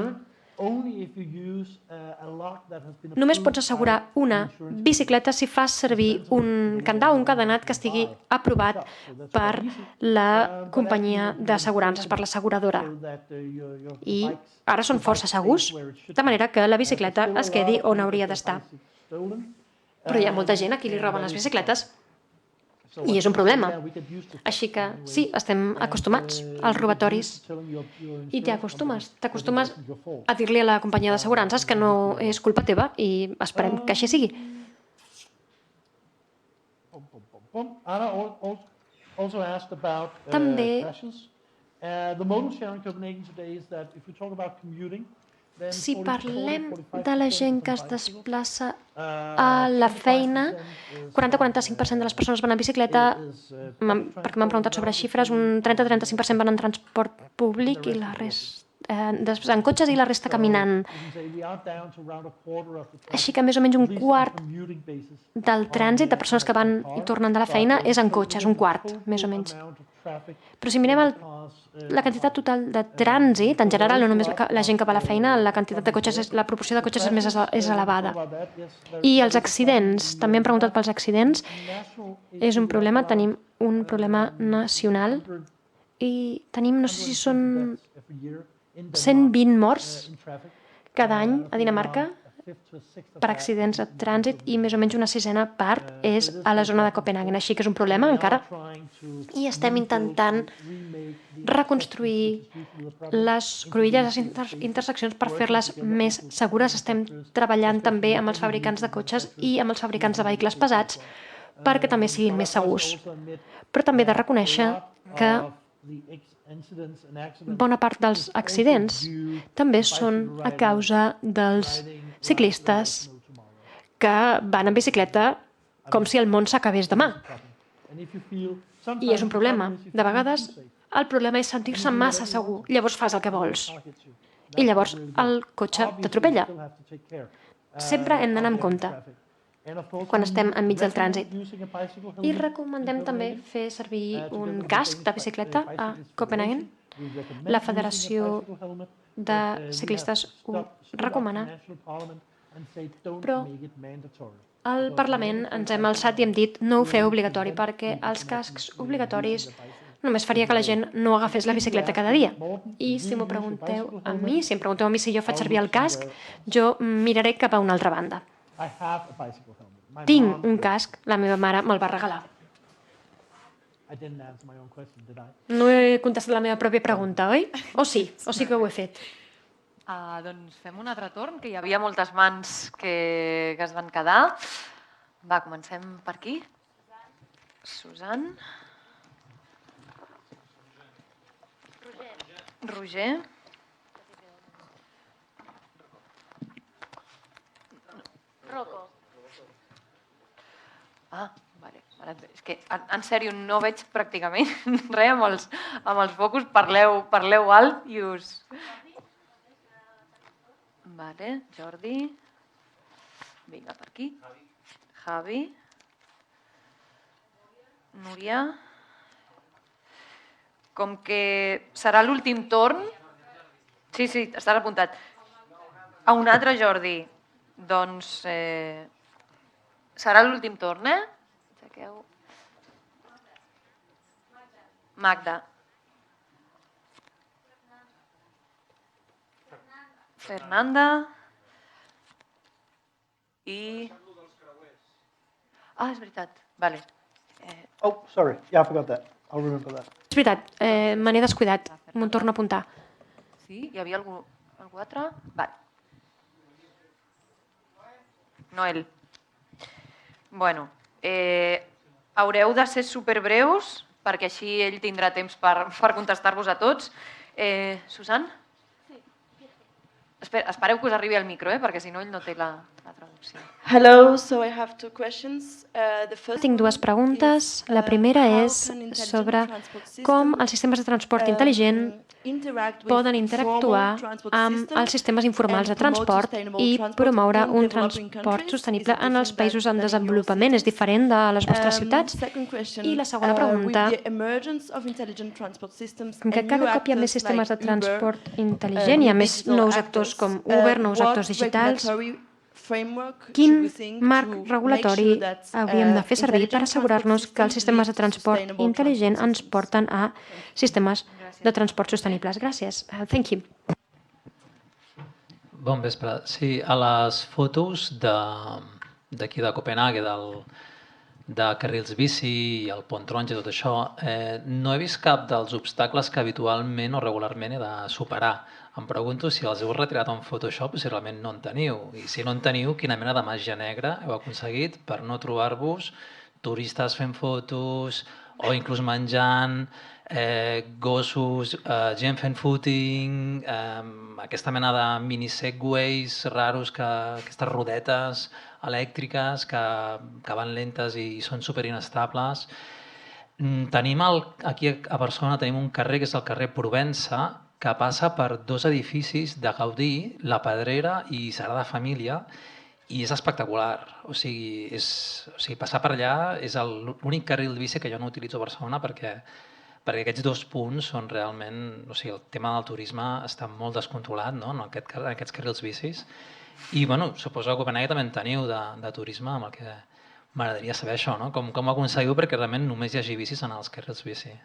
només pots assegurar una bicicleta si fas servir un candau, un cadenat que estigui aprovat per la companyia d'assegurances, per l'asseguradora. I ara són força segurs, de manera que la bicicleta es quedi on hauria d'estar. Però hi ha molta gent a qui li roben les bicicletes i és un problema. Així que sí, estem acostumats als robatoris i t'acostumes a dir-li a la companyia d'assegurances que no és culpa teva i esperem que així sigui. També si parlem de la gent que es desplaça a la feina, 40-45% de les persones van en bicicleta, perquè m'han preguntat sobre xifres, un 30-35% van en transport públic i la resta en cotxes i la resta caminant. Així que més o menys un quart del trànsit de persones que van i tornen de la feina és en cotxes, un quart, més o menys. Però si mirem la quantitat total de trànsit, en general, no només la gent que va a la feina, la quantitat de cotxes, la proporció de cotxes és elevada. I els accidents, també hem preguntat pels accidents, és un problema, tenim un problema nacional i tenim, no sé si són 120 morts cada any a Dinamarca per accidents de trànsit i més o menys una sisena part és a la zona de Copenhagen. Així que és un problema encara i estem intentant reconstruir les cruïlles, les interseccions per fer-les més segures. Estem treballant també amb els fabricants de cotxes i amb els fabricants de vehicles pesats perquè també siguin més segurs. Però també he de reconèixer que bona part dels accidents també són a causa dels ciclistes que van en bicicleta com si el món s'acabés demà. I és un problema. De vegades el problema és sentir-se massa segur. Llavors fas el que vols. I llavors el cotxe t'atropella. sempre hem d'anar amb compte quan estem enmig del trànsit. I recomanem també fer servir un casc de bicicleta a Copenhagen. La Federació de Ciclistes ho recomana, però al Parlament ens hem alçat i hem dit no ho feu obligatori, perquè els cascs obligatoris només faria que la gent no agafés la bicicleta cada dia. I si m'ho pregunteu a mi, si em pregunteu a mi si jo faig servir el casc, jo miraré cap a una altra banda. Tinc un casc, la meva mare me'l va regalar. No he contestat la meva pròpia pregunta, oi? O sí que ho he fet. Doncs fem un altre torn, que hi havia moltes mans que es van quedar. Va, comencem per aquí. Susan. Roger. Rocco. Vale. És que, en sèrio, no veig pràcticament res amb els focus. Parleu alt i us... Vale, Jordi. Vinga, per aquí. Javi. Núria. Com que serà l'últim torn... Sí, estàs apuntat. A un altre Jordi. Doncs serà l'últim torn, Aixequeu. Magda. Fernanda. I... és veritat. Vale. Oh, sorry. Yeah, I forgot that. I'll remember that. És veritat, me n'he descuidat. M'ho torno a apuntar. Sí? Hi havia algú altre? Vale. Noel. Bueno, haureu de ser superbreus, perquè així ell tindrà temps per contestar-vos a tots. Susan? Espereu que us arribi el micro, perquè si no ell no té la traducció. Hello, so I have two questions. Tinc dues preguntes. La primera és sobre com els sistemes de transport intel·ligent poden interactuar amb els sistemes informals de transport i promoure un transport sostenible en els països en desenvolupament. És diferent de les vostres ciutats? I la segona pregunta, com que cada cop hi ha més sistemes de transport intel·ligent, hi ha més nous actors com Uber, nous actors digitals, quin marc regulatori hauríem de fer servir per assegurar-nos que els sistemes de transport intel·ligent ens porten a sistemes de transport sostenibles? Gràcies. Thank you. Bon vespre. Sí, a les fotos d'aquí de Copenhague, de carrils bici i el pont taronja i tot això, no he vist cap dels obstacles que habitualment o regularment he de superar. Em pregunto si els heu retirat en Photoshop o si realment no en teniu. I si no en teniu, quina mena de màgia negra heu aconseguit per no trobar-vos turistes fent fotos o inclús menjant, gossos, gent fent footing, aquesta mena de mini segways raros, aquestes rodetes elèctriques que van lentes i són superinestables. Aquí a Barcelona tenim un carrer que és el carrer Provença, que passa per dos edificis de Gaudí, La Pedrera i Sagrada Família, i és espectacular. O sigui, passar per allà és l'únic carril bici que jo no utilitzo a Barcelona perquè aquests dos punts són realment... O sigui, el tema del turisme està molt descontrolat, no?, en aquests carrils bicis. I, bueno, suposo que a Copenhague també en teniu de turisme, amb el que m'agradaria saber això, no? Com ho aconseguiu perquè realment només hi hagi bicis en els carrils bici.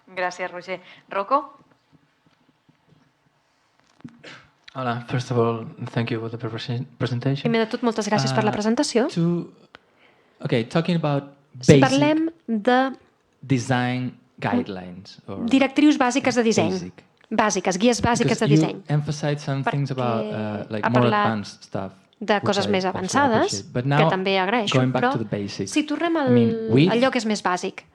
Gràcies, Roger. Rocco? Hola, first of all, thank you for the presentation. Primer de tot, moltes gràcies per la presentació. Talking about si parlem de design guidelines. Directrius bàsiques de disseny. Bàsiques, guies bàsiques de disseny. Perquè ha parlat de coses més avançades, que també agraeixo, però si tornem a allò que és més bàsic,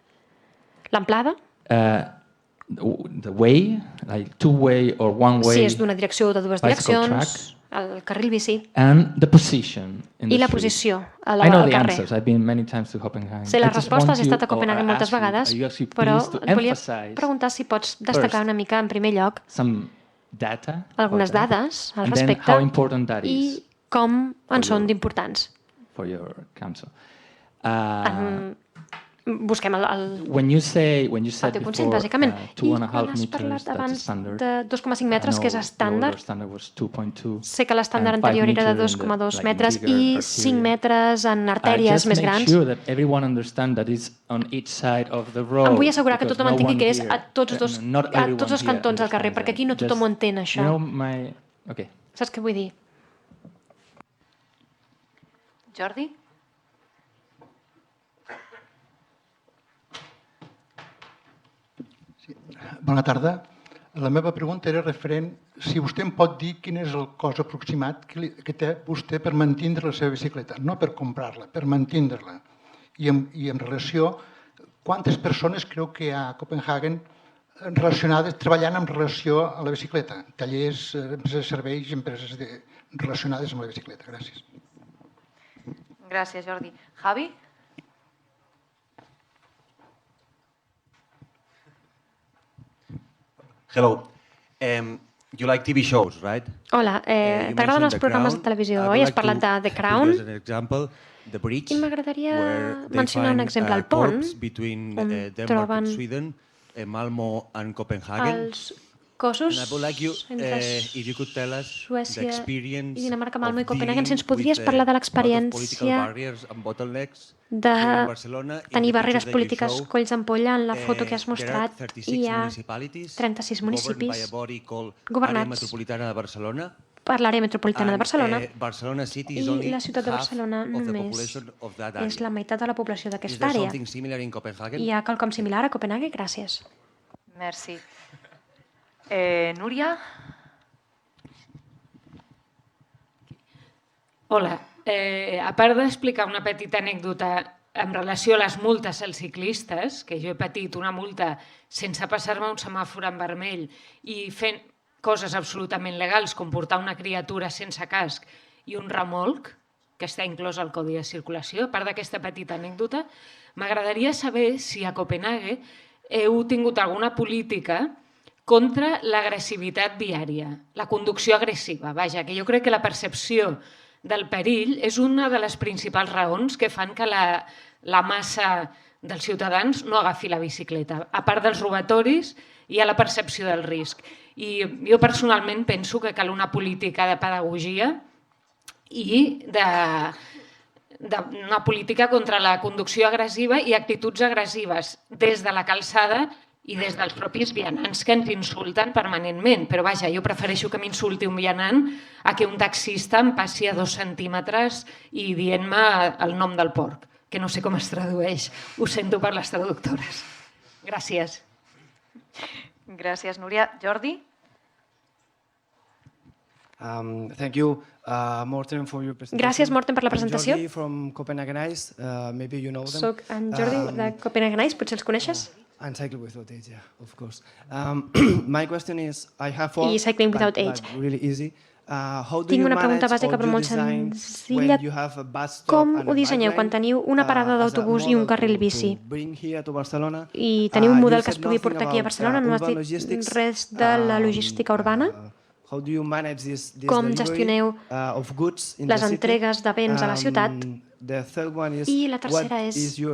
l'amplada, the way, like two-way or one-way, si és d'una direcció o de dues direccions, el carril bici, and the position in i la the posició I al know the carrer. answers. I've been many times to Copenhagen. Sé les respostes, he estat a Copenhagen moltes vegades, però et volia preguntar si pots destacar una mica, en primer lloc, some data. algunes about that, dades al and then respecte how important that i is com en són d'importants. for your council. Busquem el When you said teu consell, before bàsicament. I 2.5 quan has meters, parlat that's the abans standard. de 2,5 metres, que és I know estàndard, the older standard was 2.2. sé que l'estàndard and 5 anterior era de meters in the, 2,2 like, metres bigger i arteria. 5 metres en artèries Just més make grans. sure that everyone understand that it's on each side of the road. Em vull assegurar que because tothom no entengui one que és here, a tots not everyone els here cantons del carrer, understands perquè aquí no that. tothom ho Just, entén, això. Okay. Saps què vull dir? Jordi? Bona tarda. La meva pregunta era referent si vostè em pot dir quin és el cost aproximat que té vostè per mantindre la seva bicicleta, no per comprar-la, per mantindre-la. I en relació, quantes persones creu que hi ha a Copenhagen relacionades, treballant en relació a la bicicleta? Tallers, empreses de serveis, empreses relacionades amb la bicicleta. Gràcies. Gràcies, Jordi. Javi? Hello. You like TV shows, right? Hola, t'agraden els programes de televisió, oi? Has parlat de The Crown. I m'agradaria mencionar un exemple, el pont, on troben els cossos entre Suècia i Dinamarca, Malmö i Copenhagen. Si ens podries parlar de l'experiència de tenir barreres polítiques colls d'ampolla en la foto que has mostrat. Hi ha 36 municipis governats per l'àrea metropolitana de Barcelona i la ciutat de Barcelona només és la meitat de la població d'aquesta àrea. Hi ha quelcom similar a Copenhague? Gràcies. Merci. Núria? Hola. A part d'explicar una petita anècdota en relació a les multes als ciclistes, que jo he patit una multa sense passar-me un semàfor en vermell i fent coses absolutament legals, com portar una criatura sense casc i un remolc, que està inclòs al Codi de Circulació, a part d'aquesta petita anècdota, m'agradaria saber si a Copenhague heu tingut alguna política contra l'agressivitat viària, la conducció agressiva. Vaja, que jo crec que la percepció del perill és una de les principals raons que fan que la massa dels ciutadans no agafi la bicicleta. A part dels robatoris, hi ha la percepció del risc. I jo personalment penso que cal una política de pedagogia i una política contra la conducció agressiva i actituds agressives des de la calçada i des dels propis vianants que ens insulten permanentment. Però vaja, jo prefereixo que m'insulti un vianant a que un taxista em passi a 2 centímetres i dient-me el nom del porc, que no sé com es tradueix. Ho sento per les traductores. Gràcies. Gràcies, Núria. Jordi? Thank you, Morten, for your presentation. Gràcies, Morten, per la presentació. I'm Jordi from Copenhagen Ice. Maybe you know them. Soc en Jordi de Copenhagen Ice, potser els coneixes? And Cycle Without Age, yeah, of course. My question is, I have four, I Cycling Without Age. Really easy. Tinc una pregunta bàsica però molt senzilla. Com ho dissenyeu quan teniu una parada d'autobús i un carril bici? I teniu un model que es pugui portar aquí a Barcelona? No has dit res de la logística urbana? Com gestioneu les entregues de béns a la ciutat? I la tercera és, què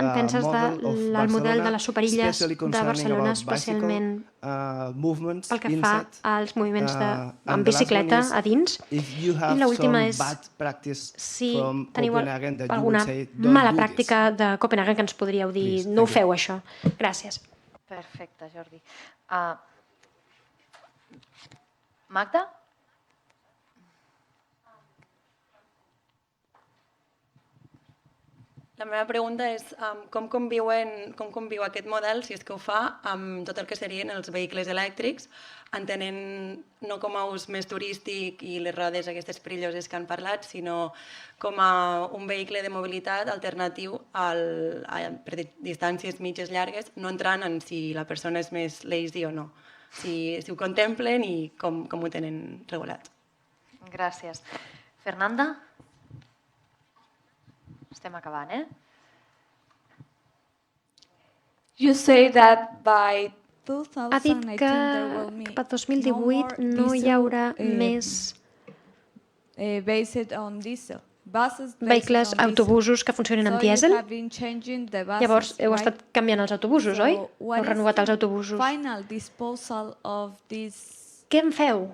en penses del model de les superilles de Barcelona, especialment pel que fa als moviments en bicicleta a dins? I l'última és si teniu alguna mala pràctica de Copenhagen que ens podríeu dir, no ho feu això. Gràcies. Perfecte, Jordi. Magda? La meva pregunta és com conviu aquest model, si és que ho fa, amb tot el que serien els vehicles elèctrics, entenent no com a ús més turístic i les rodes aquestes perilloses que han parlat, sinó com a un vehicle de mobilitat alternatiu per distàncies mitges llargues, no entrant en si la persona és més lazy o no, si ho contemplen i com ho tenen regulat. Gràcies. Fernanda? Estem acabant, You say that by ha dit que cap a 2018 no hi haurà més vehicles, autobusos que funcionin amb dièsel. Llavors, heu estat canviant els autobusos, oi? Heu renovat els autobusos. Què en feu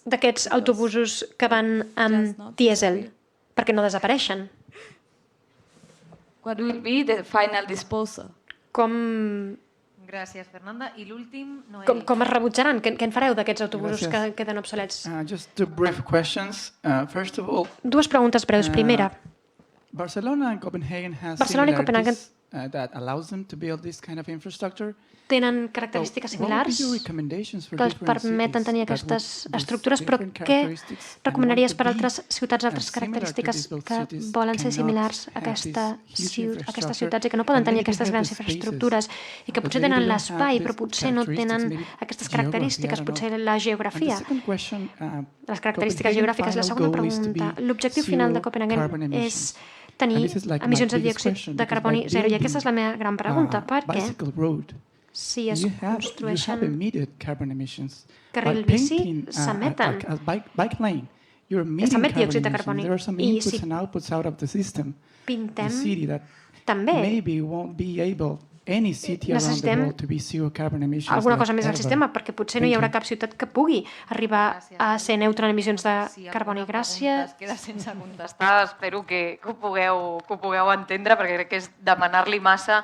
d'aquests autobusos que van amb dièsel? Perquè no desapareixen. What will be the final disposal? Gràcies, Fernanda. I l'últim, Com es rebutjaran? Què en fareu d'aquests autobusos que queden obsolets? Just two brief questions. First of all, Dues preguntes breus. Primera, Barcelona and Copenhagen has Barcelona i Copenhagen that allows them to build this kind of infrastructure. tenen característiques similars que els permeten tenir aquestes estructures, però què recomanaries per altres ciutats, altres característiques que volen ser similars a aquestes ciutats i que no poden tenir aquestes grans infraestructures i que potser tenen l'espai, però potser no tenen aquestes característiques, potser la geografia. Les característiques geogràfiques. La segona pregunta. L'objectiu final de Copenhagen és tenir emissions de diòxid de carboni zero. I aquesta és la meva gran pregunta. Per què? Si es construeixen carril bici, s'emeten. S'emet diòxid de carboni. I si pintem, també necessitem alguna cosa més al sistema, perquè potser no hi haurà cap ciutat que pugui arribar a ser neutre en emissions de carboni. Gràcies. Queda sense contestar. Espero que ho pugueu entendre, perquè crec que és demanar-li massa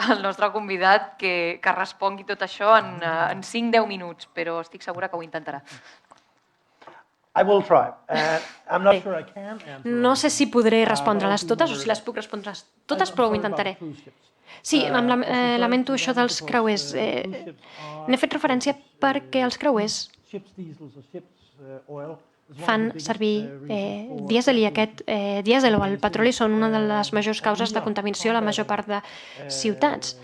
al nostre convidat que respongui tot això en 5-10 minuts, però estic segura que ho intentarà. I will try. I'm not sure I can answer. No sé si podré respondre-les totes o si les puc respondre totes, però ho intentaré. Sí, lamento això dels creuers. N'he fet referència perquè els creuers fan servir dièsel i aquest dièsel o el petroli són una de les majors causes de contaminació a la major part de ciutats.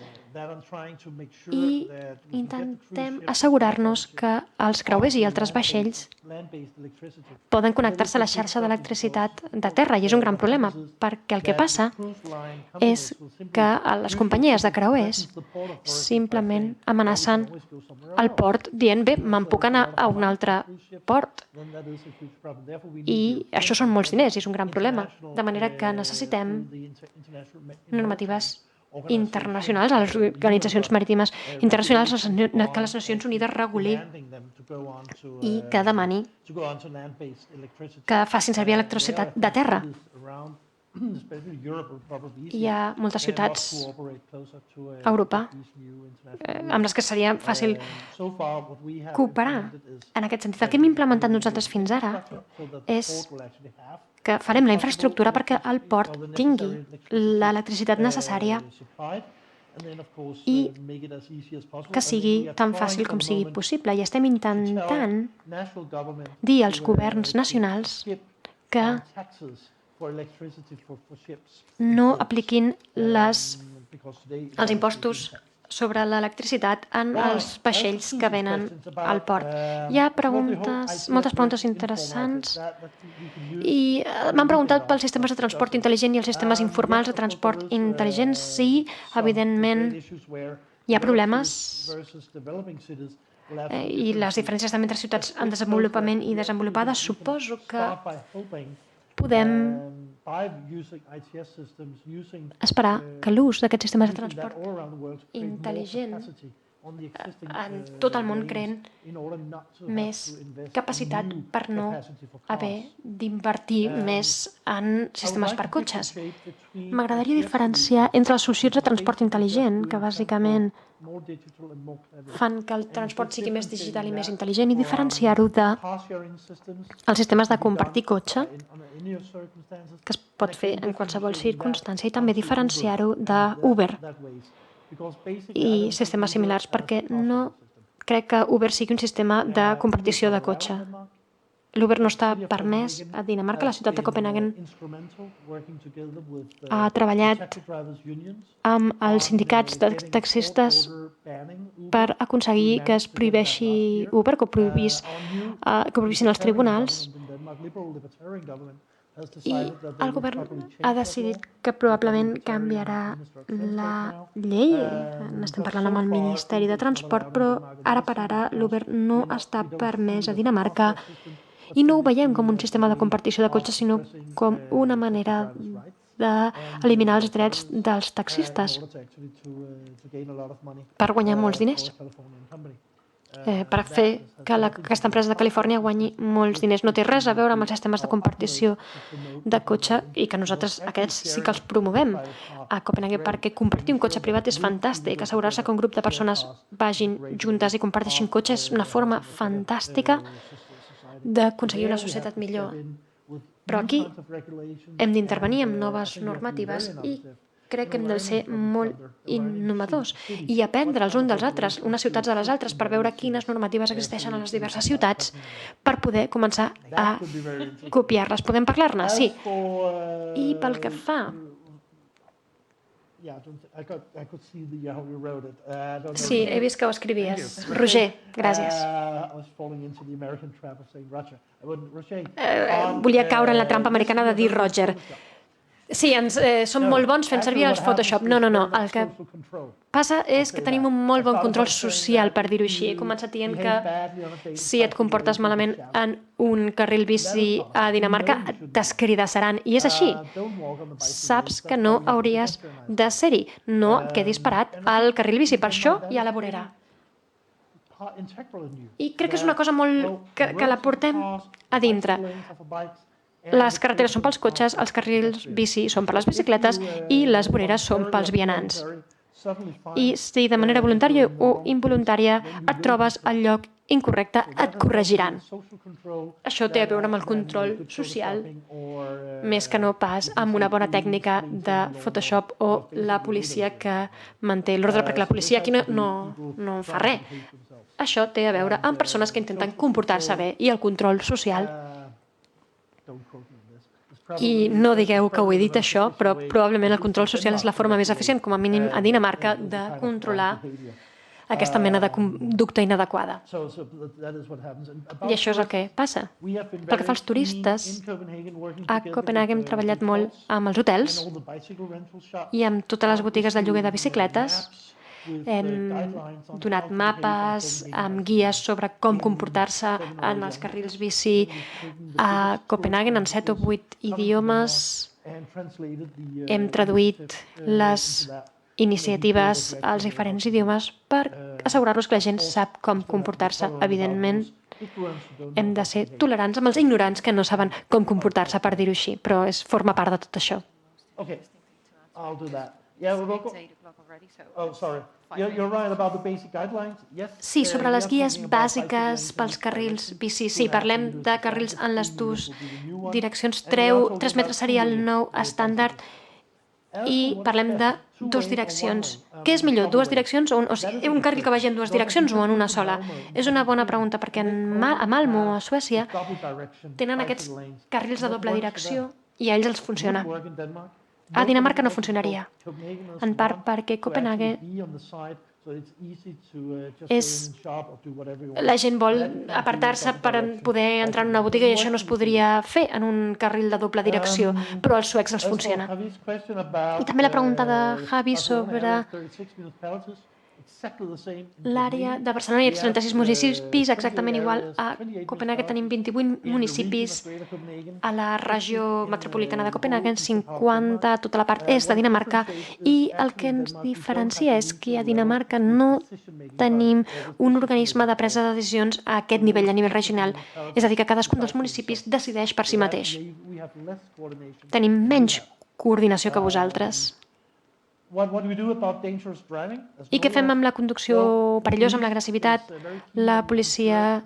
I intentem assegurar-nos que els creuers i altres vaixells poden connectar-se a la xarxa d'electricitat de terra, i és un gran problema, perquè el que passa és que les companyies de creuers simplement amenacen el port dient, bé, me'n puc anar a un altre port. I això són molts diners i és un gran problema, de manera que necessitem normatives internacionals, a les organitzacions marítimes internacionals, que les Nacions Unides reguli i que demani que facin servir electricitat de terra. Hi ha moltes ciutats a Europa amb les que seria fàcil cooperar en aquest sentit. El que hem implementat nosaltres fins ara és que farem la infraestructura perquè el port tingui l'electricitat necessària i que sigui tan fàcil com sigui possible. I estem intentant dir als governs nacionals que no apliquin els impostos sobre l'electricitat en els vaixells que venen al port. Hi ha moltes preguntes interessants i m'han preguntat pels sistemes de transport intel·ligent i els sistemes informals de transport intel·ligent. Sí, evidentment hi ha problemes i les diferències també entre ciutats en desenvolupament i desenvolupades. Suposo que podem esperar que l'ús d'aquests sistemes de transport intel·ligent en tot el món creen més capacitat per no haver d'invertir més en sistemes per cotxes. M'agradaria diferenciar entre les solucions de transport intel·ligent, que bàsicament fan que el transport sigui més digital i més intel·ligent, i diferenciar-ho dels sistemes de compartir cotxe, que es pot fer en qualsevol circumstància, i també diferenciar-ho d'Uber i sistemes similars, perquè no crec que Uber sigui un sistema de compartició de cotxe. L'Uber no està permès a Dinamarca. La ciutat de Copenhagen ha treballat amb els sindicats de taxistes per aconseguir que es prohibeixi Uber, que ho prohibissin els tribunals, I el govern ha decidit que probablement canviarà la llei. N'estem parlant amb el Ministeri de Transport, però ara per ara l'Uber no està permès a Dinamarca i no ho veiem com un sistema de compartició de cotxes, sinó com una manera d'eliminar els drets dels taxistes per guanyar molts diners. Per fer que aquesta empresa de Califòrnia guanyi molts diners. No té res a veure amb els sistemes de compartició de cotxe i que nosaltres aquests sí que els promovem a Copenhague, perquè compartir un cotxe privat és fantàstic. Assegurar-se que un grup de persones vagin juntes i comparteixin cotxe és una forma fantàstica d'aconseguir una societat millor. Però aquí hem d'intervenir amb noves normatives i crec que hem de ser molt innovadors i aprendre els uns dels altres, unes ciutats de les altres, per veure quines normatives existeixen a les diverses ciutats per poder començar a copiar-les. Podem parlar-ne? Sí. I pel que fa... Sí, he vist que ho escrivies. Roger, gràcies. Volia caure en la trampa americana de dir Roger. Sí, som molt bons fent servir el Photoshop. No. El que passa és que tenim un molt bon control social, per dir-ho així. He començat dient que si et comportes malament en un carril bici a Dinamarca, t'escridassaran. I és així. Saps que no hauries de ser-hi. No et quedis parat al carril bici. Per això hi ha la vorera. I crec que és una cosa molt que la portem a dintre. Les carreteres són pels cotxes, els carrils bici són per les bicicletes i les voreres són pels vianants. I si de manera voluntària o involuntària et trobes al lloc incorrecte, et corregiran. Això té a veure amb el control social, més que no pas amb una bona tècnica de Photoshop o la policia que manté l'ordre, perquè la policia aquí no fa res. Això té a veure amb persones que intenten comportar-se bé i el control social. I no digueu que ho he dit això, però probablement el control social és la forma més eficient, com a mínim a Dinamarca, de controlar aquesta mena de conducta inadequada. I això és el que passa. Pel que fa als turistes, a Copenhague hem treballat molt amb els hotels i amb totes les botigues de lloguer de bicicletes. Hem donat mapes amb guies sobre com comportar-se en els carrils bici a Copenhague en 7 o 8 idiomes. Hem traduït les iniciatives als diferents idiomes per assegurar-nos que la gent sap com comportar-se. Evidentment, hem de ser tolerants amb els ignorants que no saben com comportar-se, per dir-ho així, però forma part de tot això. Sí, sobre les guies bàsiques pels carrils bici. Sí, parlem de carrils en les dues direccions. 3 metres seria el nou estàndard i parlem de 2 direccions. Què és millor, 2 direccions o un carril que vagi en 2 direccions o en una sola? És una bona pregunta, perquè a Malmö, a Suècia, tenen aquests carrils de doble direcció i a ells els funciona. A Dinamarca no funcionaria, en part perquè Copenhague la gent vol apartar-se per poder entrar en una botiga i això no es podria fer en un carril de doble direcció, però als suecs els funciona. I també la pregunta de Javi sobre l'àrea de Barcelona i els 36 municipis, exactament igual. A Copenhague tenim 28 municipis, a la regió metropolitana de Copenhague, 50 a tota la part est de Dinamarca, i el que ens diferencia és que a Dinamarca no tenim un organisme de presa de decisions a aquest nivell, a nivell regional. És a dir, que cadascun dels municipis decideix per si mateix. Tenim menys coordinació que vosaltres. I què fem amb la conducció perillosa, amb l'agressivitat? La policia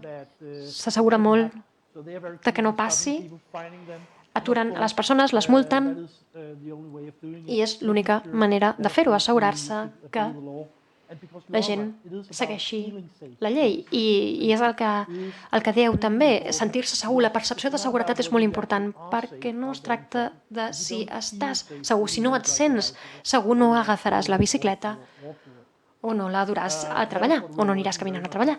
s'assegura molt de que no passi, aturen a les persones, les multen, i és l'única manera de fer-ho, assegurar-se que la gent segueixi la llei. I és el que dieu també, sentir-se segur. La percepció de seguretat és molt important, perquè no es tracta de si estàs segur. Si no et sents segur, no agafaràs la bicicleta o no la duràs a treballar, o no aniràs caminant a treballar.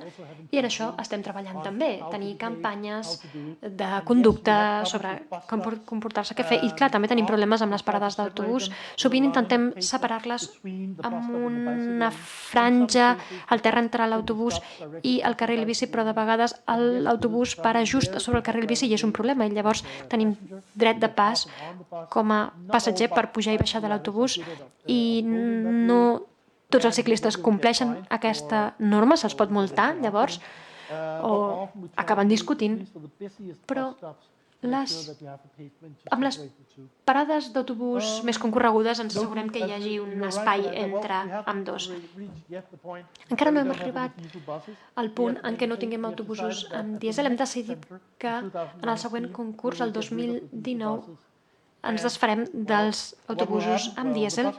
I en això estem treballant també, tenir campanyes de conducta sobre com comportar-se, què fer. I clar, també tenim problemes amb les parades d'autobús. Sovint intentem separar-les amb una franja al terra entre l'autobús i el carril bici, però de vegades l'autobús para just sobre el carril bici i és un problema. I llavors tenim dret de pas com a passatger per pujar i baixar de l'autobús i no tots els ciclistes compleixen aquesta norma, se'ls pot multar, llavors, o acaben discutint. Però amb les parades d'autobús més concorregudes ens assegurem que hi hagi un espai entre ambdós. Encara no hem arribat al punt en què no tinguem autobusos amb dièsel. Hem decidit que en el següent concurs, el 2019, ens desfarem dels autobusos amb dièsel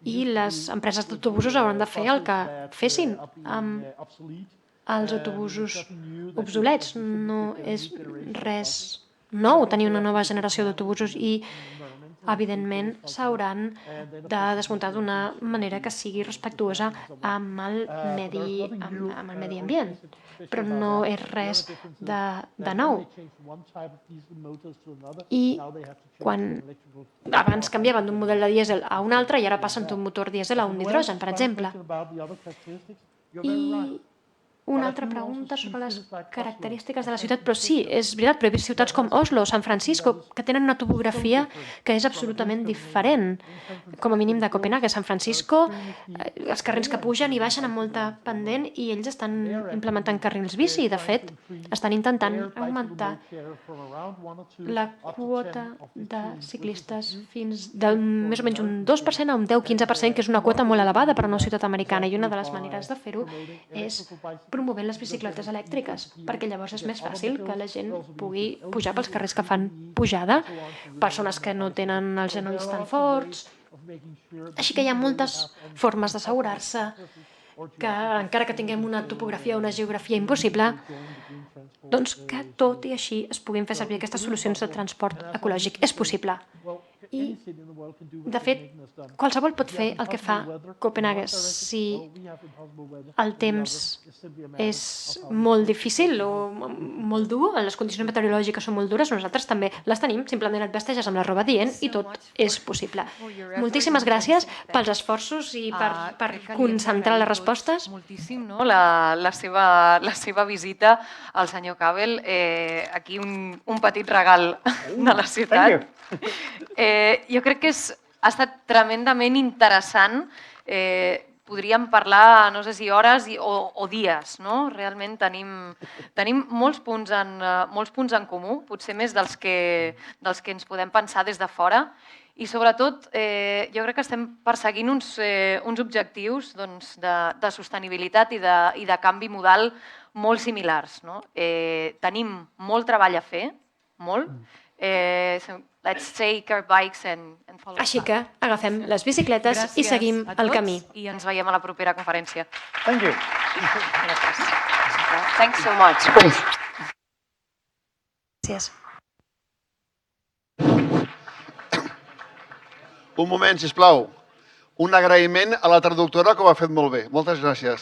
i les empreses d'autobusos hauran de fer el que fessin amb els autobusos obsolets. No és res nou tenir una nova generació d'autobusos i, evidentment, s'hauran de desmuntar d'una manera que sigui respectuosa amb el medi ambient. Però no és res de nou. I quan abans canviaven d'un model de dièsel a un altre i ara passen d'un motor dièsel a un d'hidrogen, per exemple. I una altra pregunta sobre les característiques de la ciutat, però sí, és veritat, però hi ha ciutats com Oslo, San Francisco, que tenen una topografia que és absolutament diferent, com a mínim de Copenhague. San Francisco, els carrils que pugen i baixen amb molta pendent i ells estan implementant carrils bici i, de fet, estan intentant augmentar la quota de ciclistes fins de més o menys un 2% a un 10-15%, que és una quota molt elevada per a una ciutat americana, i una de les maneres de fer-ho és promovent les bicicletes elèctriques, perquè llavors és més fàcil que la gent pugui pujar pels carrers que fan pujada, persones que no tenen els genolls tan forts. Així que hi ha moltes formes d'assegurar-se que, encara que tinguem una topografia o una geografia impossible, doncs que tot i així es puguin fer servir aquestes solucions de transport ecològic. És possible. I, de fet, qualsevol pot fer el que fa Copenhague. Si el temps és molt difícil o molt dur, les condicions meteorològiques són molt dures, nosaltres també les tenim, simplement et vesteixes amb la roba dient i tot és possible. Moltíssimes gràcies pels esforços i per concentrar les respostes. Moltíssim, no? La seva visita al senyor Kabel, aquí un petit regal de la ciutat. Jo crec que ha estat tremendament interessant. Podríem parlar, no sé si hores o dies, no? Realment tenim molts punts en comú, potser més dels que ens podem pensar des de fora. I sobretot, jo crec que estem perseguint uns objectius de sostenibilitat i de canvi modal molt similars. Tenim molt treball a fer, molt. Let's take our bikes and follow. Així que agafem les bicicletes i seguim el camí. I ens veiem a la propera conferència. Thank you. Thanks so much. Gràcies. Un moment, sisplau. Un agraïment a la traductora que ho ha fet molt bé. Moltes gràcies.